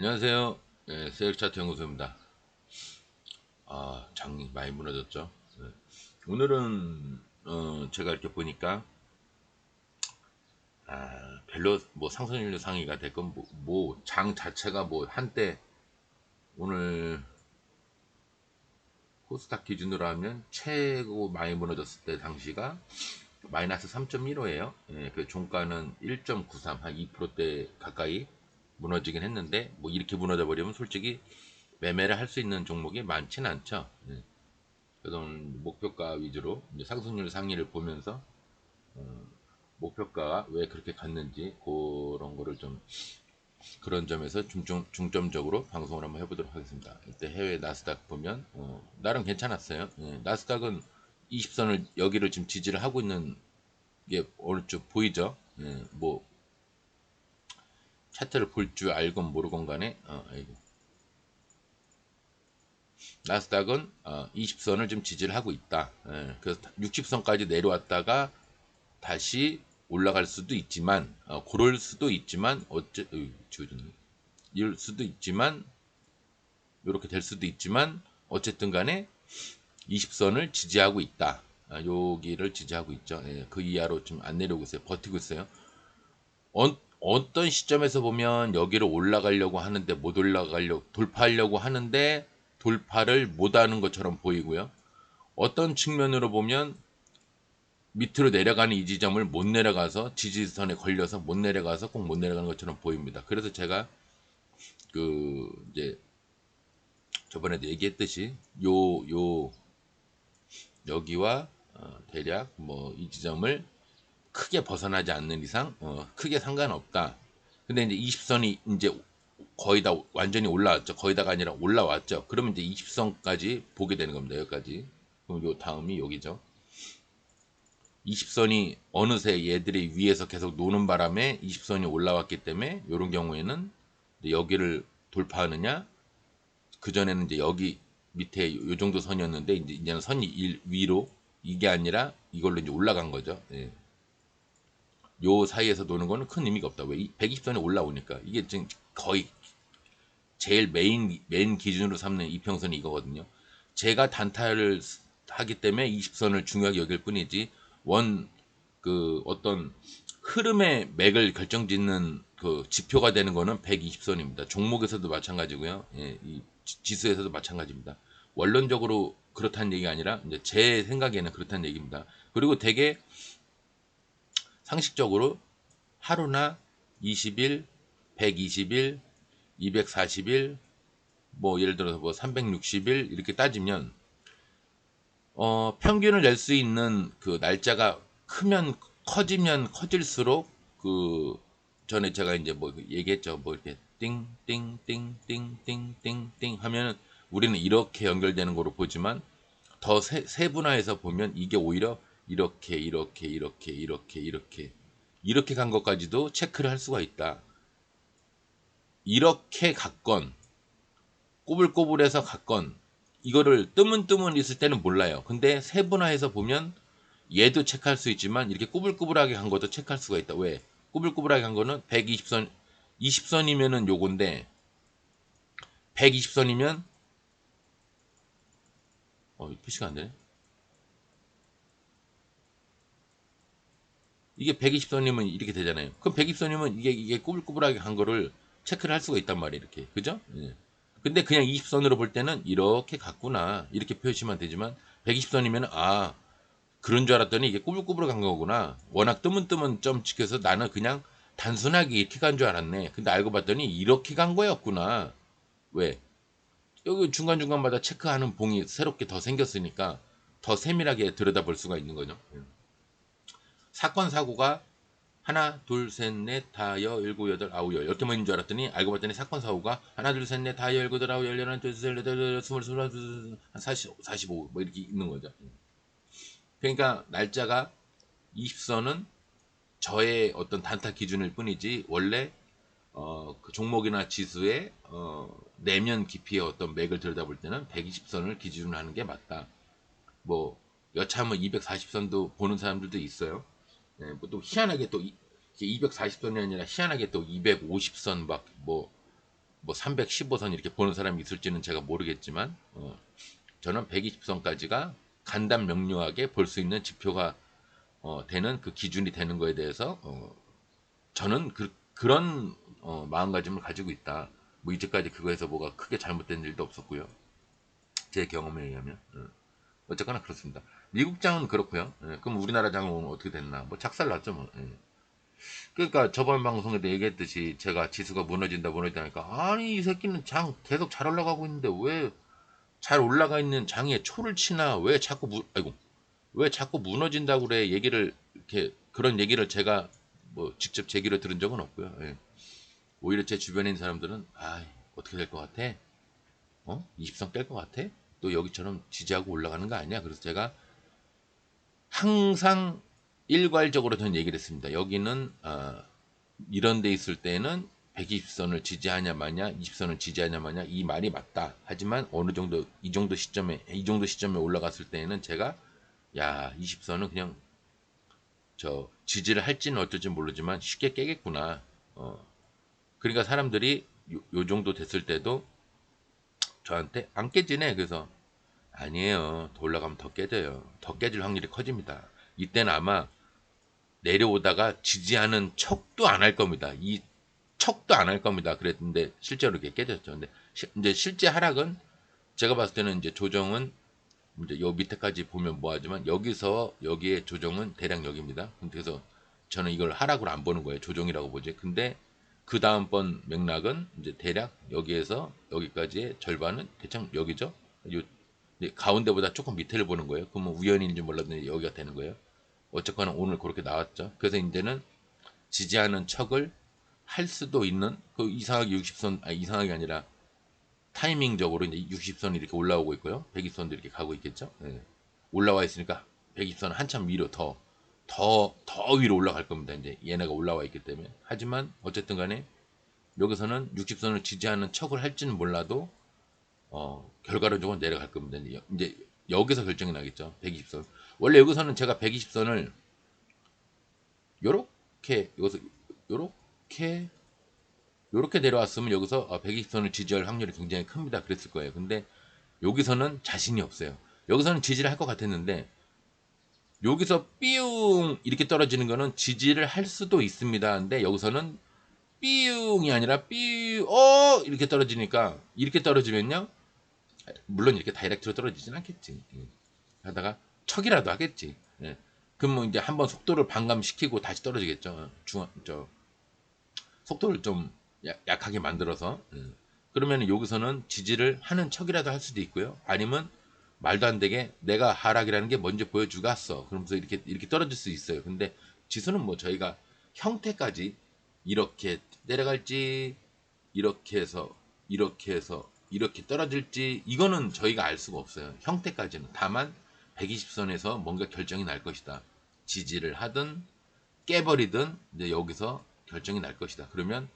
안녕하세요. 네, 세력차트 연구소입니다. 장이 많이 무너졌죠. 네. 오늘은 제가 이렇게 보니까 별로 뭐 상승률 상위가 됐건 장 자체가 뭐 한때 오늘 코스닥 기준으로 하면 최고 많이 무너졌을 때 당시가 마이너스 3.15예요. 예, 그 종가는 1.93, 한 2%대 가까이 무너지긴 했는데 뭐 이렇게 무너져 버리면 솔직히 매매를 할 수 있는 종목이 많지는 않죠. 예. 그래서 목표가 위주로 이제 상승률 상위를 보면서 목표가가 왜 그렇게 갔는지 그런 거를 좀 그런 점에서 중점적으로 방송을 한번 해보도록 하겠습니다. 이때 해외 나스닥 보면 나름 괜찮았어요. 예, 나스닥은 20선을 여기를 지금 지지를 하고 있는 게 어느 쪽 보이죠? 예, 뭐 차트를 볼 줄 알건 모르건 간에 나스닥은 20선을 좀 지지를 하고 있다. 예, 그래서 60선까지 내려왔다가 다시 올라갈 수도 있지만 그럴 수도 있지만 이럴 수도 있지만 이렇게 될 수도 있지만 어쨌든 간에 20선을 지지하고 있다. 여기를 지지하고 있죠. 예, 그 이하로 좀 안 내려오고 있어요. 버티고 있어요. 어떤 시점에서 보면 여기를 올라가려고 하는데 못 올라가려고 돌파하려고 하는데 돌파를 못하는 것처럼 보이고요. 어떤 측면으로 보면 밑으로 내려가는 이 지점을 못 내려가서 지지선에 걸려서 못 내려가서 꼭 못 내려가는 것처럼 보입니다. 그래서 제가 이제 저번에도 얘기했듯이 요 여기와 대략 뭐 이 지점을 크게 벗어나지 않는 이상 크게 상관없다. 근데 이제 20선이 이제 거의 다 완전히 올라왔죠. 거의 다가 아니라 올라왔죠. 그러면 이제 20선까지 보게 되는 겁니다. 여기까지. 그럼 요 다음이 여기죠. 20선이 어느새 얘들이 위에서 계속 노는 바람에 20선이 올라왔기 때문에 이런 경우에는 여기를 돌파하느냐 그 전에는 이제 여기 밑에 요 정도 선이었는데 이제는 선이 위로 이게 아니라 이걸로 이제 올라간 거죠. 예. 요 사이에서 노는 거는 큰 의미가 없다. 왜? 120선이 올라오니까 이게 지금 거의 제일 메인 기준으로 삼는 이평선이 이거거든요. 제가 단타를 하기 때문에 20선을 중요하게 여길 뿐이지 원 그 어떤 흐름의 맥을 결정짓는 그 지표가 되는 거는 120선입니다. 종목에서도 마찬가지고요. 예, 이 지수에서도 마찬가지입니다. 원론적으로 그렇다는 얘기가 아니라 이제 제 생각에는 그렇다는 얘기입니다. 그리고 되게 상식적으로 하루나 20일, 120일, 240일, 뭐 예를 들어서 뭐 360일 이렇게 따지면 평균을 낼 수 있는 그 날짜가 크면 커지면 커질수록 그 전에 제가 이제 뭐 얘기했죠. 뭐 이렇게 띵띵띵띵띵띵띵 하면은 우리는 이렇게 연결되는 거로 보지만 더 세분화해서 보면 이게 오히려 이렇게 간 것까지도 체크를 할 수가 있다. 이렇게 갔건 꼬불꼬불해서 갔건 이거를 뜨문뜨문 있을 때는 몰라요. 근데 세분화해서 보면 얘도 체크할 수 있지만 이렇게 꼬불꼬불하게 간 것도 체크할 수가 있다. 왜? 꼬불꼬불하게 간 거는 120선 20선이면은 요건데 120선이면 표시가 안 되네. 이게 120선이면 이렇게 되잖아요. 그럼 120선이면 이게 꼬불꼬불하게 간 거를 체크를 할 수가 있단 말이에요. 이렇게. 그죠? 예. 근데 그냥 20선으로 볼 때는 이렇게 갔구나. 이렇게 표시만 되지만 120선이면 그런 줄 알았더니 이게 꾸불꾸불 간 거구나. 워낙 뜨문뜨문 점 찍혀서 나는 그냥 단순하게 이렇게 간 줄 알았네. 근데 알고 봤더니 이렇게 간 거였구나. 왜? 여기 중간중간마다 체크하는 봉이 새롭게 더 생겼으니까 더 세밀하게 들여다볼 수가 있는 거죠. 사건 사고가 하나, 둘, 셋, 넷, 다, 여, 일곱, 여덟, 아홉, 열 이렇게만 있는 줄 알았더니 알고 봤더니 사건 사고가 하나, 둘, 셋, 넷, 다, 여, 일곱, 여덟, 아홉, 열, 열하나, 둘, 셋, 넷, 여덟, 스물, 스물, 한 40, 45, 뭐 이렇게 있는 거죠. 그러니까 날짜가 20선은 저의 어떤 단타 기준일 뿐이지 원래 그 종목이나 지수의 내면 깊이의 어떤 맥을 들여다볼 때는 120선을 기준으로 하는 게 맞다. 뭐 여차하면 240선도 보는 사람들도 있어요. 네, 뭐또 희한하게 또 240선이 아니라 희한하게 또 250선 막뭐 뭐 315선 이렇게 보는 사람이 있을지는 제가 모르겠지만 저는 120선까지가 간단 명료하게 볼 수 있는 지표가 되는 그 기준이 되는 거에 대해서 저는 그런 마음가짐을 가지고 있다. 뭐 이제까지 그거에서 뭐가 크게 잘못된 일도 없었고요. 제 경험에 의하면 어쨌거나 그렇습니다. 미국 장은 그렇고요. 그럼 우리나라 장은 오늘 어떻게 됐나? 뭐 작살났죠 뭐. 그러니까 저번 방송에도 얘기했듯이 제가 지수가 무너진다 하니까 아니 이 새끼는 장 계속 잘 올라가고 있는데 왜 잘 올라가 있는 장에 초를 치나 왜 자꾸 아이고 왜 자꾸 무너진다고 그래 얘기를 이렇게 그런 얘기를 제가 뭐 직접 제기로 들은 적은 없고요. 오히려 제 주변에 있는 사람들은 어떻게 될 것 같아? 20선 깰 것 같아? 또 여기처럼 지지하고 올라가는 거 아니야? 그래서 제가 항상 일괄적으로 저는 얘기를 했습니다. 여기는 이런 데 있을 때는 120선을 지지하냐 마냐, 20선을 지지하냐 마냐 이 말이 맞다. 하지만 어느 정도 이 정도 시점에 올라갔을 때에는 제가 20선은 그냥 저 지지를 할지는 어쩔지 모르지만 쉽게 깨겠구나. 그러니까 사람들이 요 정도 됐을 때도 저한테 안 깨지네. 그래서 아니에요. 더 올라가면 더 깨져요. 더 깨질 확률이 커집니다. 이때는 아마 내려오다가 지지하는 척도 안 할 겁니다. 이 척도 안 할 겁니다. 그랬는데 실제로 이렇게 깨졌죠. 근데 이제 실제 하락은 제가 봤을 때는 이제 조정은 이제 요 밑에까지 보면 뭐하지만 여기서 여기에 조정은 대략 여기입니다. 그래서 저는 이걸 하락으로 안 보는 거예요. 조정이라고 보지. 근데 그 다음번 맥락은 이제 대략 여기에서 여기까지의 절반은 대충 여기죠. 요 가운데보다 조금 밑에를 보는 거예요. 그러면 우연인지 몰랐는데 여기가 되는 거예요. 어쨌거나 오늘 그렇게 나왔죠. 그래서 이제는 지지하는 척을 할 수도 있는 그 이상하게 60선 이상하게 아니라 타이밍적으로 이제 60선이 이렇게 올라오고 있고요. 120선도 이렇게 가고 있겠죠. 올라와 있으니까 120선 한참 위로 더 위로 올라갈 겁니다. 이제 얘네가 올라와 있기 때문에. 하지만 어쨌든 간에 여기서는 60선을 지지하는 척을 할지는 몰라도 결과론적으로 내려갈 겁니다. 이제 여기서 결정이 나겠죠. 120선. 원래 여기서는 제가 120선을 요렇게 여기서 요렇게 내려왔으면 여기서 120선을 지지할 확률이 굉장히 큽니다. 그랬을 거예요. 근데 여기서는 자신이 없어요. 여기서는 지지를 할 것 같았는데 여기서 삐용 이렇게 떨어지는 거는 지지를 할 수도 있습니다. 근데 여기서는 삐용이 아니라 이렇게 떨어지니까 이렇게 떨어지면요. 물론 이렇게 다이렉트로 떨어지진 않겠지. 하다가 척이라도 하겠지. 그럼 뭐 이제 한번 속도를 반감시키고 다시 떨어지겠죠. 속도를 좀 약하게 만들어서. 그러면 여기서는 지지를 하는 척이라도 할 수도 있고요. 아니면 말도 안 되게 내가 하락이라는 게 먼저 보여주갔어. 그러면서 이렇게 떨어질 수 있어요. 근데 지수는 뭐 저희가 형태까지 이렇게 내려갈지 이렇게 떨어질지 이거는 저희가 알 수가 없어요. 형태까지는. 다만 120선에서 뭔가 결정이 날 것이다. 지지를 하든 깨버리든 이제 여기서 결정이 날 것이다. 그러면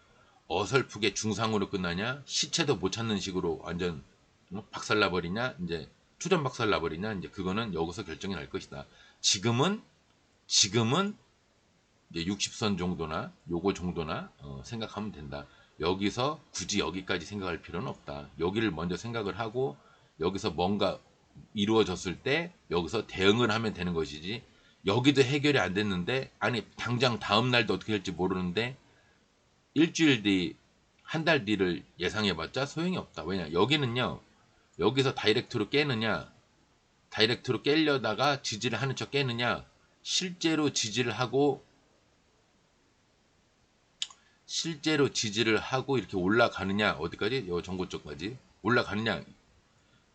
어설프게 중상으로 끝나냐, 시체도 못 찾는 식으로 완전 박살나버리냐, 이제 투전 박살나버리냐, 이제 그거는 여기서 결정이 날 것이다. 지금은 이제 60선 정도나 요거 정도나 생각하면 된다. 여기서 굳이 여기까지 생각할 필요는 없다. 여기를 먼저 생각을 하고 여기서 뭔가 이루어졌을 때 여기서 대응을 하면 되는 것이지. 여기도 해결이 안 됐는데 아니 당장 다음 날도 어떻게 될지 모르는데 일주일 뒤, 한 달 뒤를 예상해봤자 소용이 없다. 왜냐 여기는요. 여기서 다이렉트로 깨느냐 다이렉트로 깨려다가 지지를 하는 척 깨느냐 실제로 지지를 하고 이렇게 올라가느냐 어디까지? 요 정고 쪽까지 올라가느냐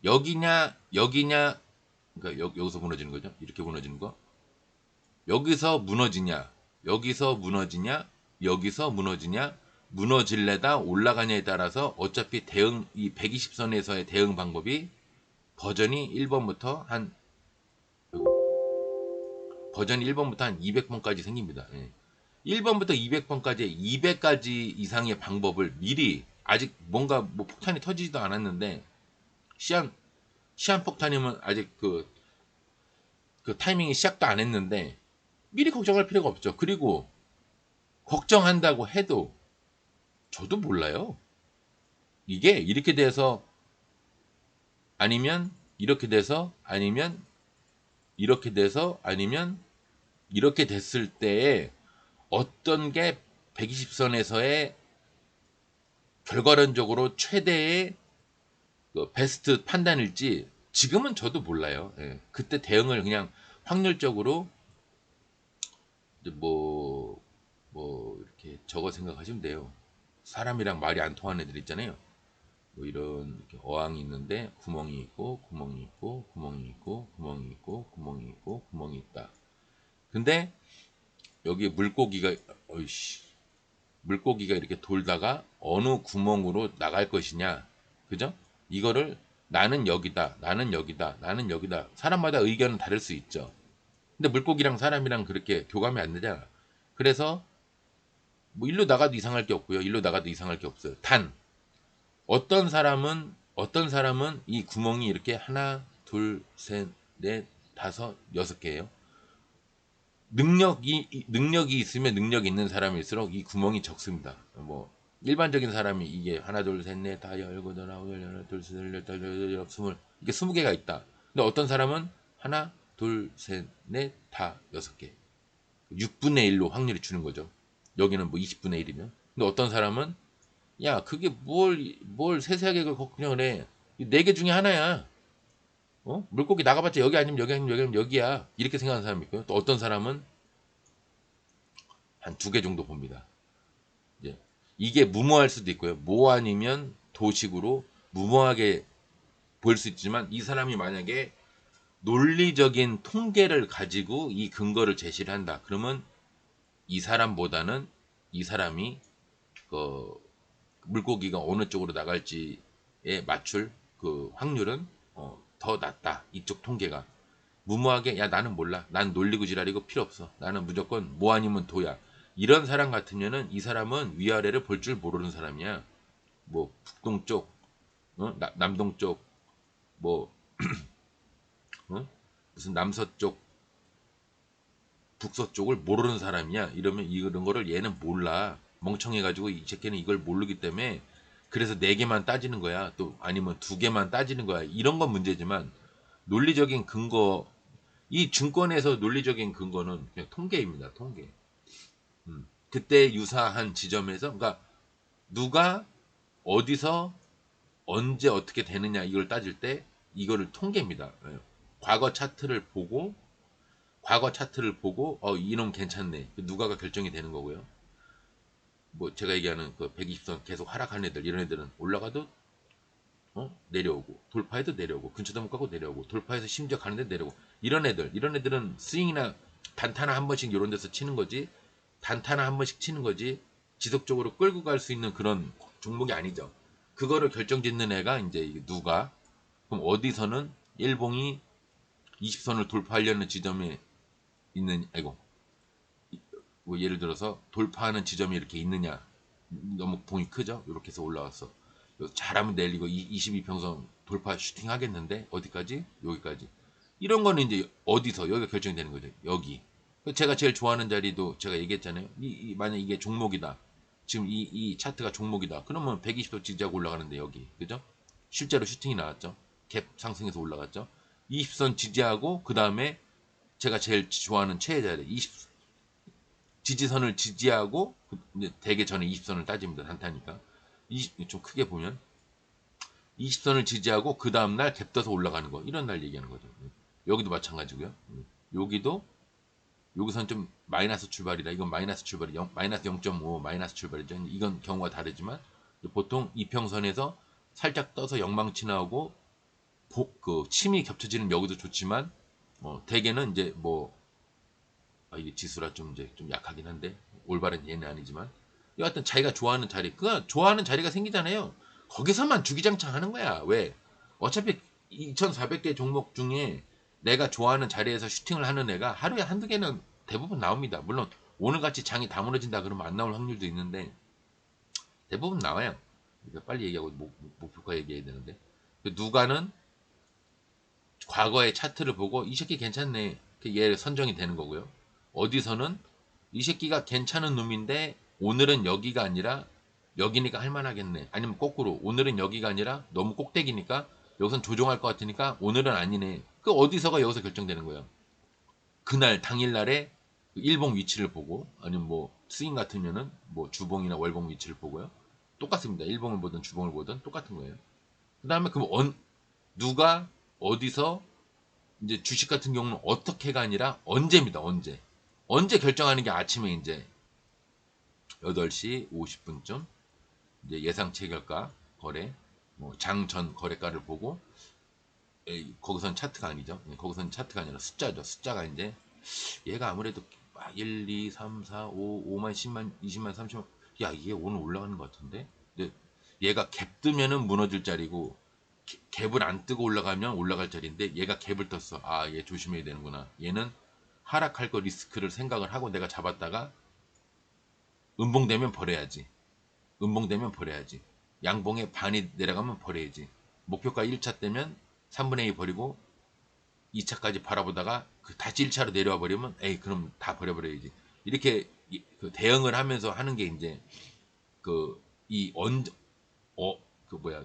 여기냐 그러니까 여기서 무너지는 거죠. 이렇게 무너지는 거 여기서 무너지냐 무너질래다 올라가냐에 따라서 어차피 이 120선에서의 대응 방법이 버전이 1번부터 한 200번까지 생깁니다. 1번부터 200번까지 200가지 이상의 방법을 미리 아직 뭔가 뭐 폭탄이 터지지도 않았는데 시한폭탄이면 아직 그 타이밍이 시작도 안 했는데 미리 걱정할 필요가 없죠. 그리고 걱정한다고 해도 저도 몰라요. 이게 이렇게 돼서 아니면 이렇게 돼서 아니면 이렇게 돼서 아니면 이렇게 됐을 때에 어떤 게 120선에서의 결과론적으로 최대의 그 베스트 판단일지 지금은 저도 몰라요. 예. 그때 대응을 그냥 확률적으로 이제 뭐 이렇게 적어 생각하시면 돼요. 사람이랑 말이 안 통하는 애들 있잖아요. 뭐 이런 이렇게 어항이 있는데 구멍이 있고 구멍이 있고 구멍이 있고 구멍이 있고 구멍이 있고 구멍이 있다. 근데 여기 물고기가 이렇게 돌다가 어느 구멍으로 나갈 것이냐, 그죠? 이거를 나는 여기다, 나는 여기다, 나는 여기다. 사람마다 의견은 다를 수 있죠. 근데 물고기랑 사람이랑 그렇게 교감이 안 되잖아. 그래서 뭐 일로 나가도 이상할 게 없고요. 일로 나가도 이상할 게 없어요. 단 어떤 사람은 이 구멍이 이렇게 하나, 둘, 셋, 넷, 다섯, 여섯 개예요. 능력이 있으면 능력이 있는 사람일수록 이 구멍이 적습니다. 뭐 일반적인 사람이 이게 하나 둘셋넷다 열고 열아홉 열 하나 둘셋넷 여덟 여덟 스물 이게 20개가 있다. 근데 어떤 사람은 하나 둘셋넷다 여섯 개 6분의 1로 확률이 주는 거죠. 여기는 뭐 20분의 1이면. 근데 어떤 사람은 야 그게 뭘 세세하게 걱정을 해. 네 개 중에 하나야. 물고기 나가봤자 여기 아니면 여기 아니면 여기 아니면 여기야. 이렇게 생각하는 사람이 있고요. 또 어떤 사람은 한 두 개 정도 봅니다. 이제 이게 무모할 수도 있고요. 모 아니면 도식으로 무모하게 보일 수 있지만 이 사람이 만약에 논리적인 통계를 가지고 이 근거를 제시를 한다. 그러면 이 사람보다는 이 사람이 그 물고기가 어느 쪽으로 나갈지에 맞출 그 확률은 더 낮다. 이쪽 통계가. 무모하게 야 나는 몰라. 난 놀리고 지랄이고 필요 없어. 나는 무조건 뭐 아니면 도야. 이런 사람 같으면은 이 사람은 위아래를 볼 줄 모르는 사람이야. 뭐 북동쪽, 남동쪽, 뭐 무슨 남서쪽, 북서쪽을 모르는 사람이야. 이러면 이런 거를 얘는 몰라. 멍청해가지고 이 새끼는 이걸 모르기 때문에 그래서 네 개만 따지는 거야. 또 아니면 두 개만 따지는 거야. 이런 건 문제지만 논리적인 근거 이 증권에서 논리적인 근거는 그냥 통계입니다. 통계. 그때 유사한 지점에서 그러니까 누가 어디서 언제 어떻게 되느냐 이걸 따질 때 이거를 통계입니다. 예. 과거 차트를 보고 이놈 괜찮네. 누가가 결정이 되는 거고요. 뭐 제가 얘기하는 그 120선 계속 하락하는 애들 이런 애들은 올라가도 내려오고 돌파해도 내려오고 근처도 못 가고 내려오고 돌파해서 심지어 가는데 내려오고 이런 애들은 스윙이나 단타나 한 번씩 이런 데서 치는 거지 단타나 한 번씩 치는 거지 지속적으로 끌고 갈 수 있는 그런 종목이 아니죠. 그거를 결정짓는 애가 이제 이게 누가 그럼 어디서는 일봉이 20선을 돌파하려는 지점에 있는 아이고 뭐 예를 들어서 돌파하는 지점이 이렇게 있느냐 너무 봉이 크죠. 이렇게 해서 올라왔어. 잘하면 내일 이거 22평선 돌파 슈팅 하겠는데 어디까지? 여기까지. 이런 거는 이제 어디서 여기가 결정이 되는 거죠. 여기. 제가 제일 좋아하는 자리도 제가 얘기했잖아요. 만약 이게 종목이다. 지금 이 차트가 종목이다. 그러면 120도 지지하고 올라가는데 여기. 그죠? 실제로 슈팅이 나왔죠. 갭 상승해서 올라갔죠. 20선 지지하고 그 다음에 제가 제일 좋아하는 최애 자리 20 지지선을 지지하고 이제 대개 저는 20선을 따집니다. 단타니까. 좀 크게 보면 20선을 지지하고 그 다음날 갭 떠서 올라가는 거 이런 날 얘기하는 거죠. 여기도 마찬가지고요. 여기도 여기선 좀 마이너스 출발이다. 이건 마이너스 출발이 마이너스 0.5 마이너스 출발이죠. 이건 경우가 다르지만 보통 이평선에서 살짝 떠서 영망치 나오고 그 침이 겹쳐지는 여기도 좋지만 대개는 이제 이게 지수라 좀 이제 좀 약하긴 한데 올바른 예는 아니지만 여하튼 자기가 좋아하는 자리 그 좋아하는 자리가 생기잖아요. 거기서만 주기장창 하는 거야. 왜? 어차피 2400개 종목 중에 내가 좋아하는 자리에서 슈팅을 하는 애가 하루에 한두 개는 대부분 나옵니다. 물론 오늘같이 장이 다 무너진다 그러면 안 나올 확률도 있는데 대부분 나와요. 그러니까 빨리 얘기하고 목표가 얘기해야 되는데 누가는 과거의 차트를 보고 이 새끼 괜찮네. 얘 선정이 되는 거고요. 어디서는 이 새끼가 괜찮은 놈인데 오늘은 여기가 아니라 여기니까 할만하겠네. 아니면 거꾸로 오늘은 여기가 아니라 너무 꼭대기니까 여기선 조정할 것 같으니까 오늘은 아니네. 그 어디서가 여기서 결정되는 거예요. 그날 당일날에 일봉 위치를 보고 아니면 뭐 스윙 같으면은 뭐 주봉이나 월봉 위치를 보고요. 똑같습니다. 일봉을 보든 주봉을 보든 똑같은 거예요. 그 다음에 그럼 누가 어디서 이제 주식 같은 경우는 어떻게가 아니라 언제입니다. 언제 결정하는 게 아침에 이제 8시 50분쯤 이제 예상 체결가 거래 뭐 장 전 거래가를 보고 거기선 차트가 아니죠. 거기선 차트가 아니라 숫자죠. 숫자가 이제 얘가 아무래도 1, 2, 3, 4, 5, 5만, 10만, 20만, 30만 야 이게 오늘 올라가는 것 같은데 근데 얘가 갭 뜨면은 무너질 자리고 갭을 안 뜨고 올라가면 올라갈 자리인데 얘가 갭을 떴어. 아, 얘 조심해야 되는구나. 얘는 하락할 거 리스크를 생각을 하고 내가 잡았다가 음봉되면 버려야지. 음봉되면 버려야지. 양봉에 반이 내려가면 버려야지. 목표가 1차 되면 3분의 2 버리고 2차까지 바라보다가 다시 1차로 내려와 버리면 에이 그럼 다 버려버려야지. 이렇게 그 대응을 하면서 하는 게 이제 그이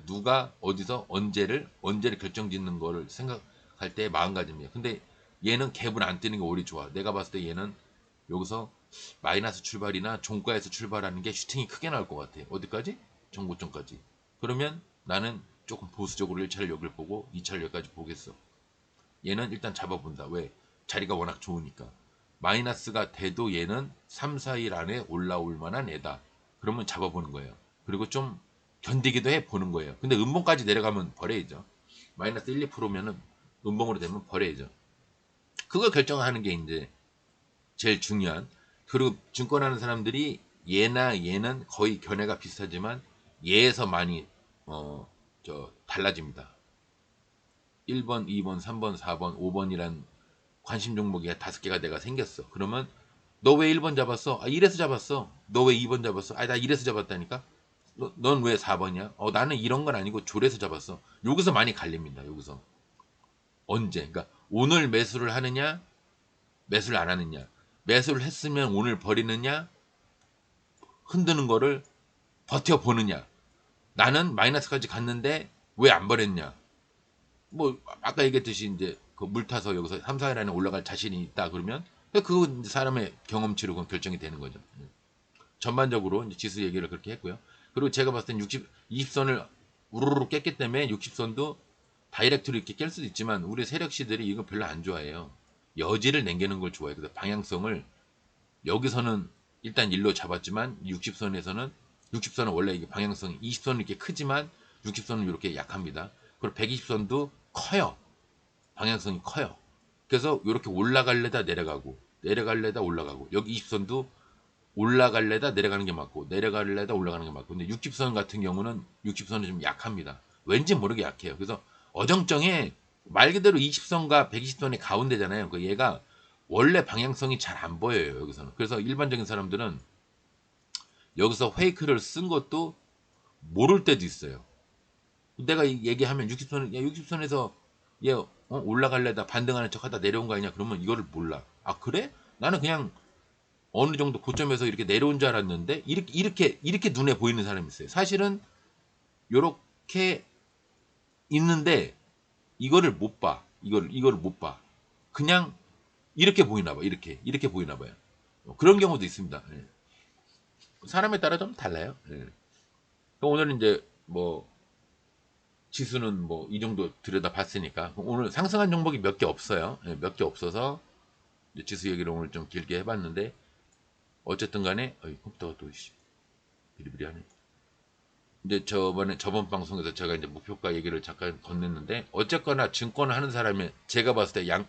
누가 어디서 언제를 결정짓는 거를 생각할 때 마음가짐이에요. 근데 얘는 갭을 안 뜨는 게 오히려 좋아. 내가 봤을 때 얘는 여기서 마이너스 출발이나 종가에서 출발하는 게 슈팅이 크게 나올 것 같아. 어디까지? 정고점까지. 그러면 나는 조금 보수적으로 1차를 여기를 보고 2차를 여기까지 보겠어. 얘는 일단 잡아본다. 왜? 자리가 워낙 좋으니까. 마이너스가 돼도 얘는 3, 4일 안에 올라올 만한 애다. 그러면 잡아보는 거예요. 그리고 좀 견디기도 해 보는 거예요. 근데 음봉까지 내려가면 버려야죠. 마이너스 1, 2%면은 음봉으로 되면 버려야죠. 그걸 결정하는 게 이제 제일 중요한. 그리고 증권하는 사람들이 얘나 얘는 거의 견해가 비슷하지만 얘에서 많이 달라집니다. 1번, 2번, 3번, 4번, 5번이란 관심 종목이 5개가 내가 생겼어. 그러면 너 왜 1번 잡았어? 아, 이래서 잡았어. 너 왜 2번 잡았어? 아, 나 이래서 잡았다니까. 넌 왜 4번이야? 나는 이런 건 아니고 졸에서 잡았어. 여기서 많이 갈립니다. 여기서. 언제? 그러니까 오늘 매수를 하느냐, 매수를 안 하느냐. 매수를 했으면 오늘 버리느냐, 흔드는 거를 버텨보느냐. 나는 마이너스까지 갔는데 왜 안 버렸냐. 뭐 아까 얘기했듯이 이제 그 물 타서 여기서 3, 4일 안에 올라갈 자신이 있다 그러면 그거 사람의 경험치로 그건 결정이 되는 거죠. 전반적으로 이제 지수 얘기를 그렇게 했고요. 그리고 제가 봤을 땐 20선을 우르르 깼기 때문에 60선도 다이렉트로 이렇게 깰 수도 있지만 우리 세력시들이 이거 별로 안 좋아해요. 여지를 남기는 걸 좋아해요. 그래서 방향성을 여기서는 일단 일로 잡았지만 60선은 원래 이게 방향성이 20선은 이렇게 크지만 60선은 이렇게 약합니다. 그리고 120선도 커요. 방향성이 커요. 그래서 이렇게 올라갈래다 내려가고 내려갈래다 올라가고 여기 20선도 올라갈래다 내려가는 게 맞고 내려갈래다 올라가는 게 맞고 근데 60선 같은 경우는 60선은 좀 약합니다. 왠지 모르게 약해요. 그래서 어정쩡해 말 그대로 20선과 120선의 가운데잖아요. 그 얘가 원래 방향성이 잘 안 보여요. 여기서는. 그래서 일반적인 사람들은 여기서 페이크를 쓴 것도 모를 때도 있어요. 내가 얘기하면 60선, 야, 60선에서 얘 올라갈래다 반등하는 척 하다 내려온 거 아니냐 그러면 이거를 몰라. 아 그래? 나는 그냥 어느 정도 고점에서 이렇게 내려온 줄 알았는데 이렇게 눈에 보이는 사람이 있어요. 사실은 요렇게 있는데 이거를 못 봐. 이거를 못 봐. 그냥 이렇게 보이나 봐. 이렇게 보이나 봐요. 그런 경우도 있습니다. 예. 사람에 따라 좀 달라요. 예. 오늘은 이제 뭐 지수는 뭐 이 정도 들여다 봤으니까 오늘 상승한 종목이 몇 개 없어요. 예, 몇 개 없어서 지수 얘기를 오늘 좀 길게 해봤는데 어쨌든 간에 컴퓨터가 또 비리비리하네. 이제 저번 방송에서 제가 이제 목표가 얘기를 잠깐 건넸는데 어쨌거나 증권을 하는 사람이 제가 봤을 때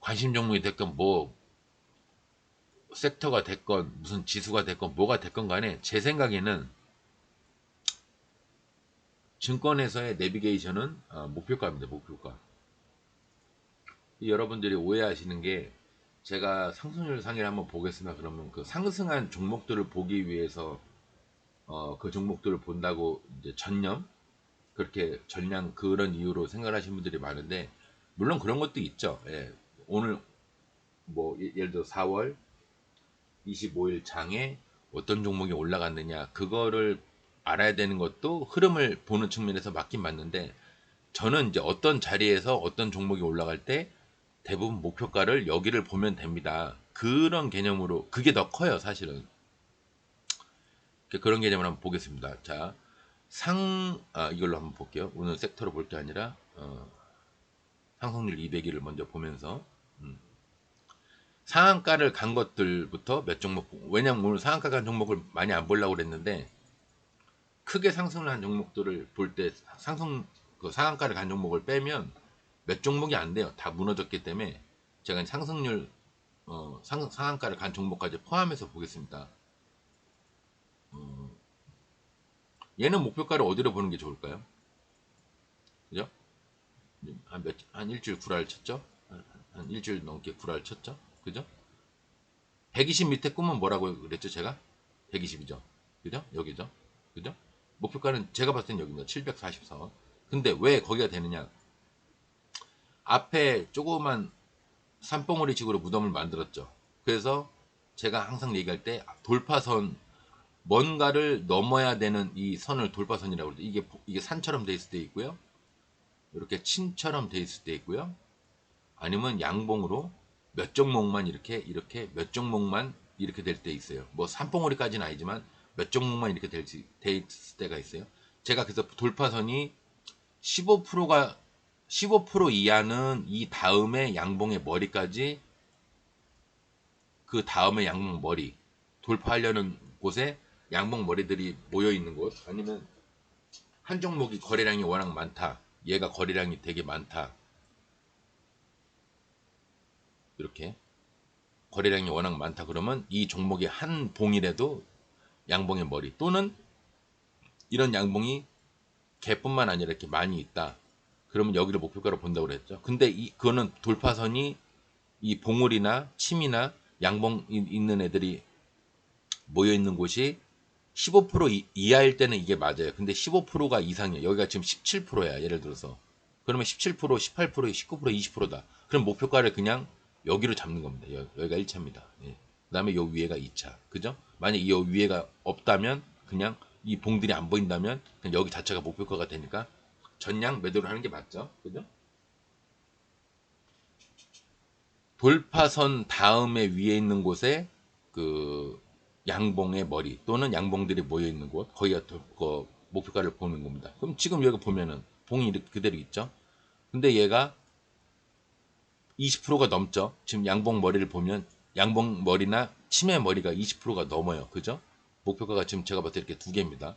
관심 종목이 됐건 뭐 섹터가 됐건 무슨 지수가 됐건 뭐가 됐건 간에 제 생각에는 증권에서의 내비게이션은 목표가입니다. 목표가. 여러분들이 오해하시는 게 제가 상승률 상위를 한번 보겠습니다. 그러면 그 상승한 종목들을 보기 위해서 그 종목들을 본다고 이제 그렇게 전량 그런 이유로 생각하시는 분들이 많은데 물론 그런 것도 있죠. 예. 오늘 뭐 예를 들어 4월 25일 장에 어떤 종목이 올라갔느냐 그거를 알아야 되는 것도 흐름을 보는 측면에서 맞긴 맞는데, 저는 이제 어떤 자리에서 어떤 종목이 올라갈 때 대부분 목표가를 여기를 보면 됩니다. 그런 개념으로 그게 더 커요, 사실은. 그런 개념을 한번 보겠습니다. 자, 이걸로 한번 볼게요. 오늘 섹터로 볼 게 아니라 상승률 200일을 먼저 보면서 상한가를 간 것들부터 몇 종목, 왜냐면 오늘 상한가 간 종목을 많이 안 보려고 그랬는데, 크게 상승을 한 종목들을 볼 때 그 상한가를 간 종목을 빼면 몇 종목이 안 돼요. 다 무너졌기 때문에 제가 상승률 상한가를 간 종목까지 포함해서 보겠습니다. 얘는 목표가를 어디로 보는 게 좋을까요? 그죠? 한 일주일 구라를 쳤죠? 한 일주일 넘게 구라를 쳤죠? 그죠? 120 밑에 꿈은 뭐라고 그랬죠, 제가? 120이죠. 그죠? 여기죠. 그죠? 목표가는 제가 봤을 땐 여기입니다. 744원. 근데 왜 거기가 되느냐? 앞에 조그만 산봉우리 식으로 무덤을 만들었죠. 그래서 제가 항상 얘기할 때 돌파선, 뭔가를 넘어야 되는 이 선을 돌파선이라고 그러죠. 이게 산처럼 돼 있을 때 있고요. 이렇게 친처럼 돼 있을 때 있고요. 아니면 양봉으로 몇 종목만 이렇게 몇 종목만 이렇게 될 때 있어요. 뭐 산봉우리까지는 아니지만 몇 종목만 이렇게 돼 있을 때가 있어요. 제가 그래서 돌파선이 15%가 15% 이하는 이 다음에 양봉의 머리까지, 그 다음에 양봉 머리 돌파하려는 곳에 양봉 머리들이 모여 있는 곳, 아니면 한 종목이 거래량이 워낙 많다, 얘가 거래량이 되게 많다, 이렇게 거래량이 워낙 많다 그러면 이 종목의 한 봉이라도 양봉의 머리, 또는 이런 양봉이 개뿐만 아니라 이렇게 많이 있다 그러면 여기를 목표가로 본다고 그랬죠. 근데 그거는 돌파선이 이 봉우리나 침이나 양봉 있는 애들이 모여 있는 곳이 15% 이하일 때는 이게 맞아요. 근데 15%가 이상이에요. 여기가 지금 17%야. 예를 들어서. 그러면 17%, 18%, 19%, 20%다. 그럼 목표가를 그냥 여기로 잡는 겁니다. 여기가 1차입니다. 예. 그 다음에 요 위에가 2차. 그죠? 만약 이 위에가 없다면, 그냥 이 봉들이 안 보인다면 그냥 여기 자체가 목표가가 되니까 전량 매도를 하는 게 맞죠. 그죠? 돌파선 다음에 위에 있는 곳에 그 양봉의 머리 또는 양봉들이 모여 있는 곳, 거기가 그 목표가를 보는 겁니다. 그럼 지금 여기 보면은 봉이 이렇게 그대로 있죠. 근데 얘가 20%가 넘죠. 지금 양봉 머리를 보면 양봉 머리나 치매 머리가 20%가 넘어요. 그죠? 목표가가 지금 제가 봤을 때 이렇게 두 개입니다.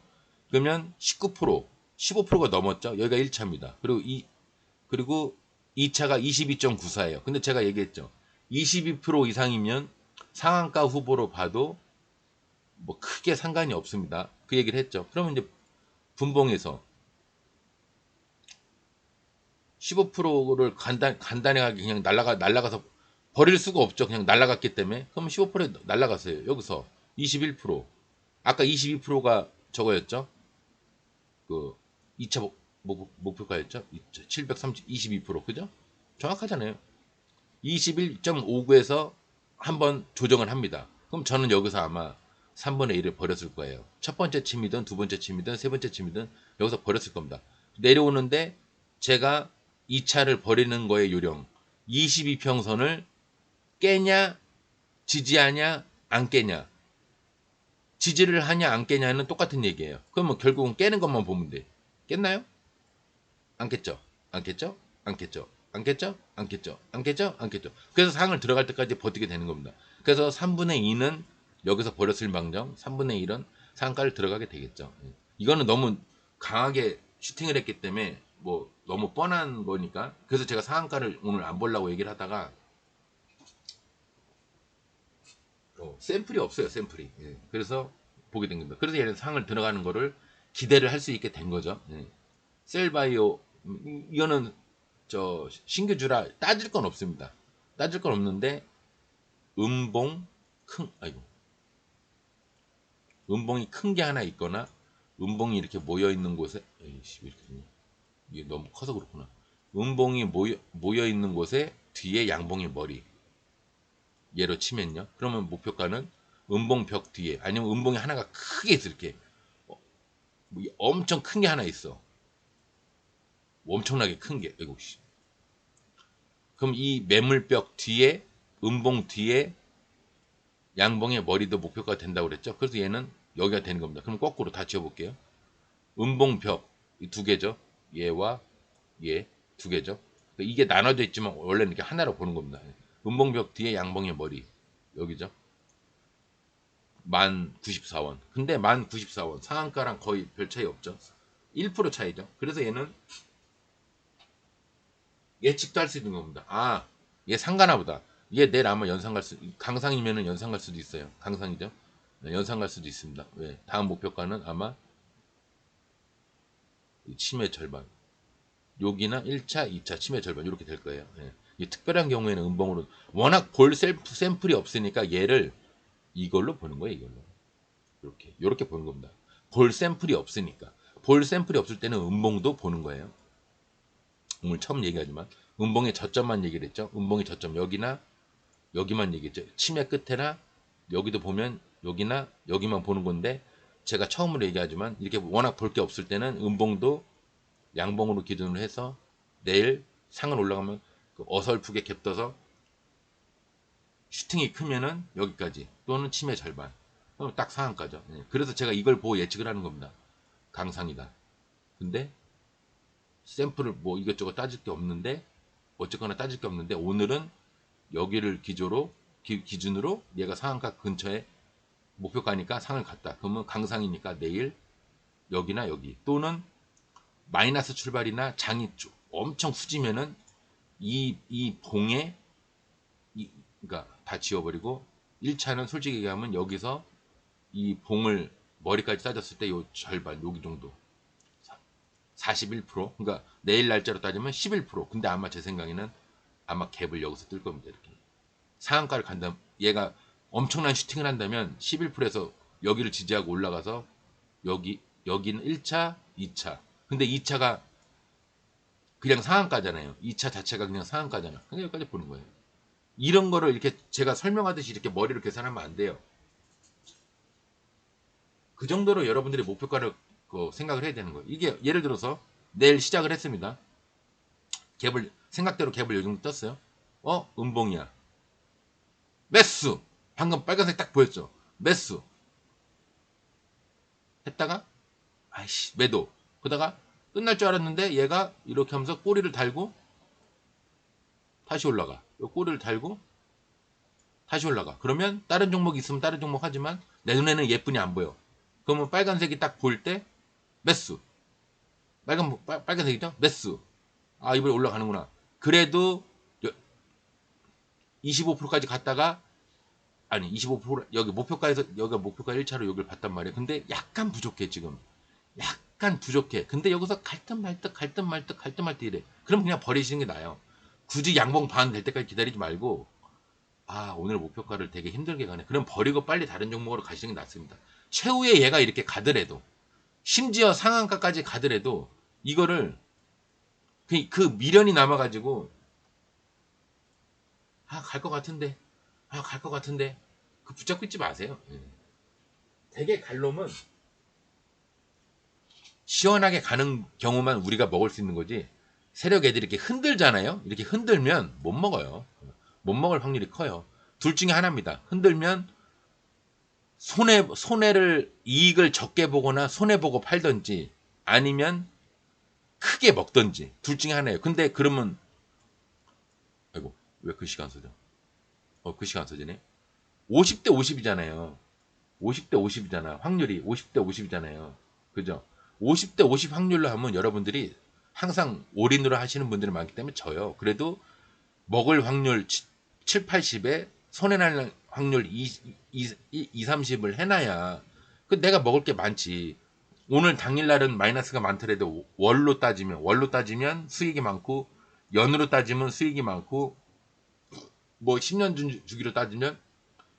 그러면 19%, 15%가 넘었죠. 여기가 1차입니다. 그리고 2차가 22.94예요. 근데 제가 얘기했죠. 22% 이상이면 상한가 후보로 봐도 뭐 크게 상관이 없습니다. 그 얘기를 했죠. 그러면 이제 분봉에서 15%를 간단하게 그냥 날라가서 버릴 수가 없죠. 그냥 날라갔기 때문에. 그럼 15%에 날라갔어요. 여기서 21%. 아까 22%가 저거였죠. 그 2차 목표가였죠. 730, 22%. 그죠? 정확하잖아요. 21.59에서 한번 조정을 합니다. 그럼 저는 여기서 아마 3분의 1을 버렸을 거예요. 첫 번째 침이든 두 번째 침이든 세 번째 침이든 여기서 버렸을 겁니다. 내려오는데 제가 2차를 버리는 거의 요령, 22평선을 깨냐 지지하냐 안 깨냐, 지지를 하냐 안 깨냐는 똑같은 얘기예요. 그러면 결국은 깨는 것만 보면 돼. 깼나요? 안 깼죠? 안 깼죠? 안 깼죠? 안 깼죠? 안 깼죠? 안 깼죠? 안 깼죠? 그래서 상을 들어갈 때까지 버티게 되는 겁니다. 그래서 3분의 2는 여기서 버렸을 망정, 3분의 1은 상가를 들어가게 되겠죠. 이거는 너무 강하게 슈팅을 했기 때문에 뭐 너무 뻔한 거니까, 그래서 제가 상한가를 오늘 안 보려고 얘기를 하다가 샘플이 없어요. 샘플이. 예. 그래서 보게 된 겁니다. 그래서 얘는 상을 들어가는 거를 기대를 할 수 있게 된 거죠. 예. 셀바이오, 이거는 저 신규주라 따질 건 없습니다. 따질 건 없는데 음봉 음봉이 큰 게 하나 있거나 음봉이 이렇게 모여 있는 곳에, 에이씨, 왜 이렇게 되냐? 이게 너무 커서 그렇구나. 음봉이 모여 있는 곳에 뒤에 양봉의 머리, 얘로 치면요. 그러면 목표가는 음봉 벽 뒤에 아니면 음봉이 하나가 크게 있어 이렇게 뭐 엄청 큰 게 하나 있어. 엄청나게 큰 게. 이거 그럼 이 매물벽 뒤에 음봉 뒤에 양봉의 머리도 목표가 된다고 그랬죠. 그래서 얘는 여기가 되는 겁니다. 그럼 거꾸로 다 지워볼게요. 음봉벽 이 두 개죠. 얘와 얘 두 개죠. 이게 나눠져 있지만 원래는 이렇게 하나로 보는 겁니다. 음봉벽 뒤에 양봉의 머리 여기죠. 1094원. 근데 1094원 상한가랑 거의 별 차이 없죠. 1% 차이죠. 그래서 얘는 예측도 할 수 있는 겁니다. 아, 얘 상가나 보다. 얘 내일 아마 연상 갈 수, 강상이면은 연상 갈 수도 있어요. 강상이죠. 네, 연상 갈 수도 있습니다. 왜? 다음 목표가는 아마 치매 절반. 여기나 1차, 2차 치매 절반 이렇게 될 거예요. 예. 이 특별한 경우에는 음봉으로 워낙 볼 샘플이 없으니까 얘를 이걸로 보는 거예요. 이걸로 이렇게 보는 겁니다. 볼 샘플이 없으니까 볼 샘플이 없을 때는 음봉도 보는 거예요. 오늘 처음 얘기하지만 음봉의 저점만 얘기를 했죠. 음봉의 저점 여기나 여기만 얘기했죠. 치매 끝에나 여기도 보면 여기나 여기만 보는 건데 제가 처음으로 얘기하지만 이렇게 워낙 볼 게 없을 때는 음봉도 양봉으로 기준으로 해서 내일 상을 올라가면 그 어설프게 갭떠서 슈팅이 크면은 여기까지 또는 치매 절반 그럼 딱 상한가죠. 그래서 제가 이걸 보고 예측을 하는 겁니다. 강상이다. 근데 샘플을 뭐 이것저것 따질 게 없는데 어쨌거나 따질 게 없는데 오늘은 여기를 기준으로 얘가 상한가 근처에 목표가니까 상을 갔다. 그러면 강상이니까 내일 여기나 여기 또는 마이너스 출발이나 장이 엄청 후지면은 이 봉에 그러니까 다 지워버리고 1차는 솔직히 얘기하면 여기서 이 봉을 머리까지 따졌을 때 요 절반 여기 정도 41% 그러니까 내일 날짜로 따지면 11% 근데 아마 제 생각에는 아마 갭을 여기서 뜰 겁니다. 이렇게 상한가를 간다면 얘가 엄청난 슈팅을 한다면 11%에서 여기를 지지하고 올라가서 여기는 1차 2차 근데 2차가 그냥 상한가잖아요. 2차 자체가 그냥 상한가잖아. 그냥 여기까지 보는 거예요. 이런 거를 이렇게 제가 설명하듯이 이렇게 머리로 계산하면 안 돼요. 그 정도로 여러분들이 목표가를 생각을 해야 되는 거예요. 이게 예를 들어서 내일 시작을 했습니다. 생각대로 갭을 요 정도 떴어요. 음봉이야. 매수. 방금 빨간색 딱 보였죠. 매수. 했다가 아이씨 매도. 그러다가 끝날 줄 알았는데 얘가 이렇게 하면서 꼬리를 달고 다시 올라가. 꼬리를 달고 다시 올라가. 그러면 다른 종목 있으면 다른 종목 하지만 내 눈에는 예쁜이 안 보여. 그러면 빨간색이 딱 보일 때 매수. 빨간색이죠? 매수. 아 이번에 올라가는구나. 그래도 25%까지 갔다가 아니 25% 여기 목표가에서 여기가 목표가 1차로 여기를 봤단 말이에요. 근데 약간 부족해 지금. 약간 부족해. 근데 여기서 갈 듯 말 듯 이래. 그럼 그냥 버리시는 게 나아요. 굳이 양봉 반 될 때까지 기다리지 말고 아 오늘 목표가를 되게 힘들게 가네. 그럼 버리고 빨리 다른 종목으로 가시는 게 낫습니다. 최후에 얘가 이렇게 가더라도 심지어 상한가까지 가더라도 이거를 그 미련이 남아가지고 갈 것 같은데 갈 것 같은데 그 붙잡고 있지 마세요. 되게 갈 놈은 시원하게 가는 경우만 우리가 먹을 수 있는 거지 세력 애들이 이렇게 흔들잖아요. 이렇게 흔들면 못 먹어요. 못 먹을 확률이 커요. 둘 중에 하나입니다. 흔들면 손해를 이익을 적게 보거나 손해 보고 팔든지 아니면 크게 먹든지 둘 중에 하나예요. 근데 그러면 아이고 왜 그 시간 써져? 그 시간 써지네. 50대 50이잖아요. 50대 50이잖아. 확률이 50대 50이잖아요. 그죠? 50대 50 확률로 하면 여러분들이 항상 올인으로 하시는 분들이 많기 때문에 져요. 그래도 먹을 확률 7, 80에 손해날 확률 2, 30을 해놔야 내가 먹을 게 많지. 오늘 당일날은 마이너스가 많더라도 월로 따지면 수익이 많고 연으로 따지면 수익이 많고 뭐 10년 주기로 따지면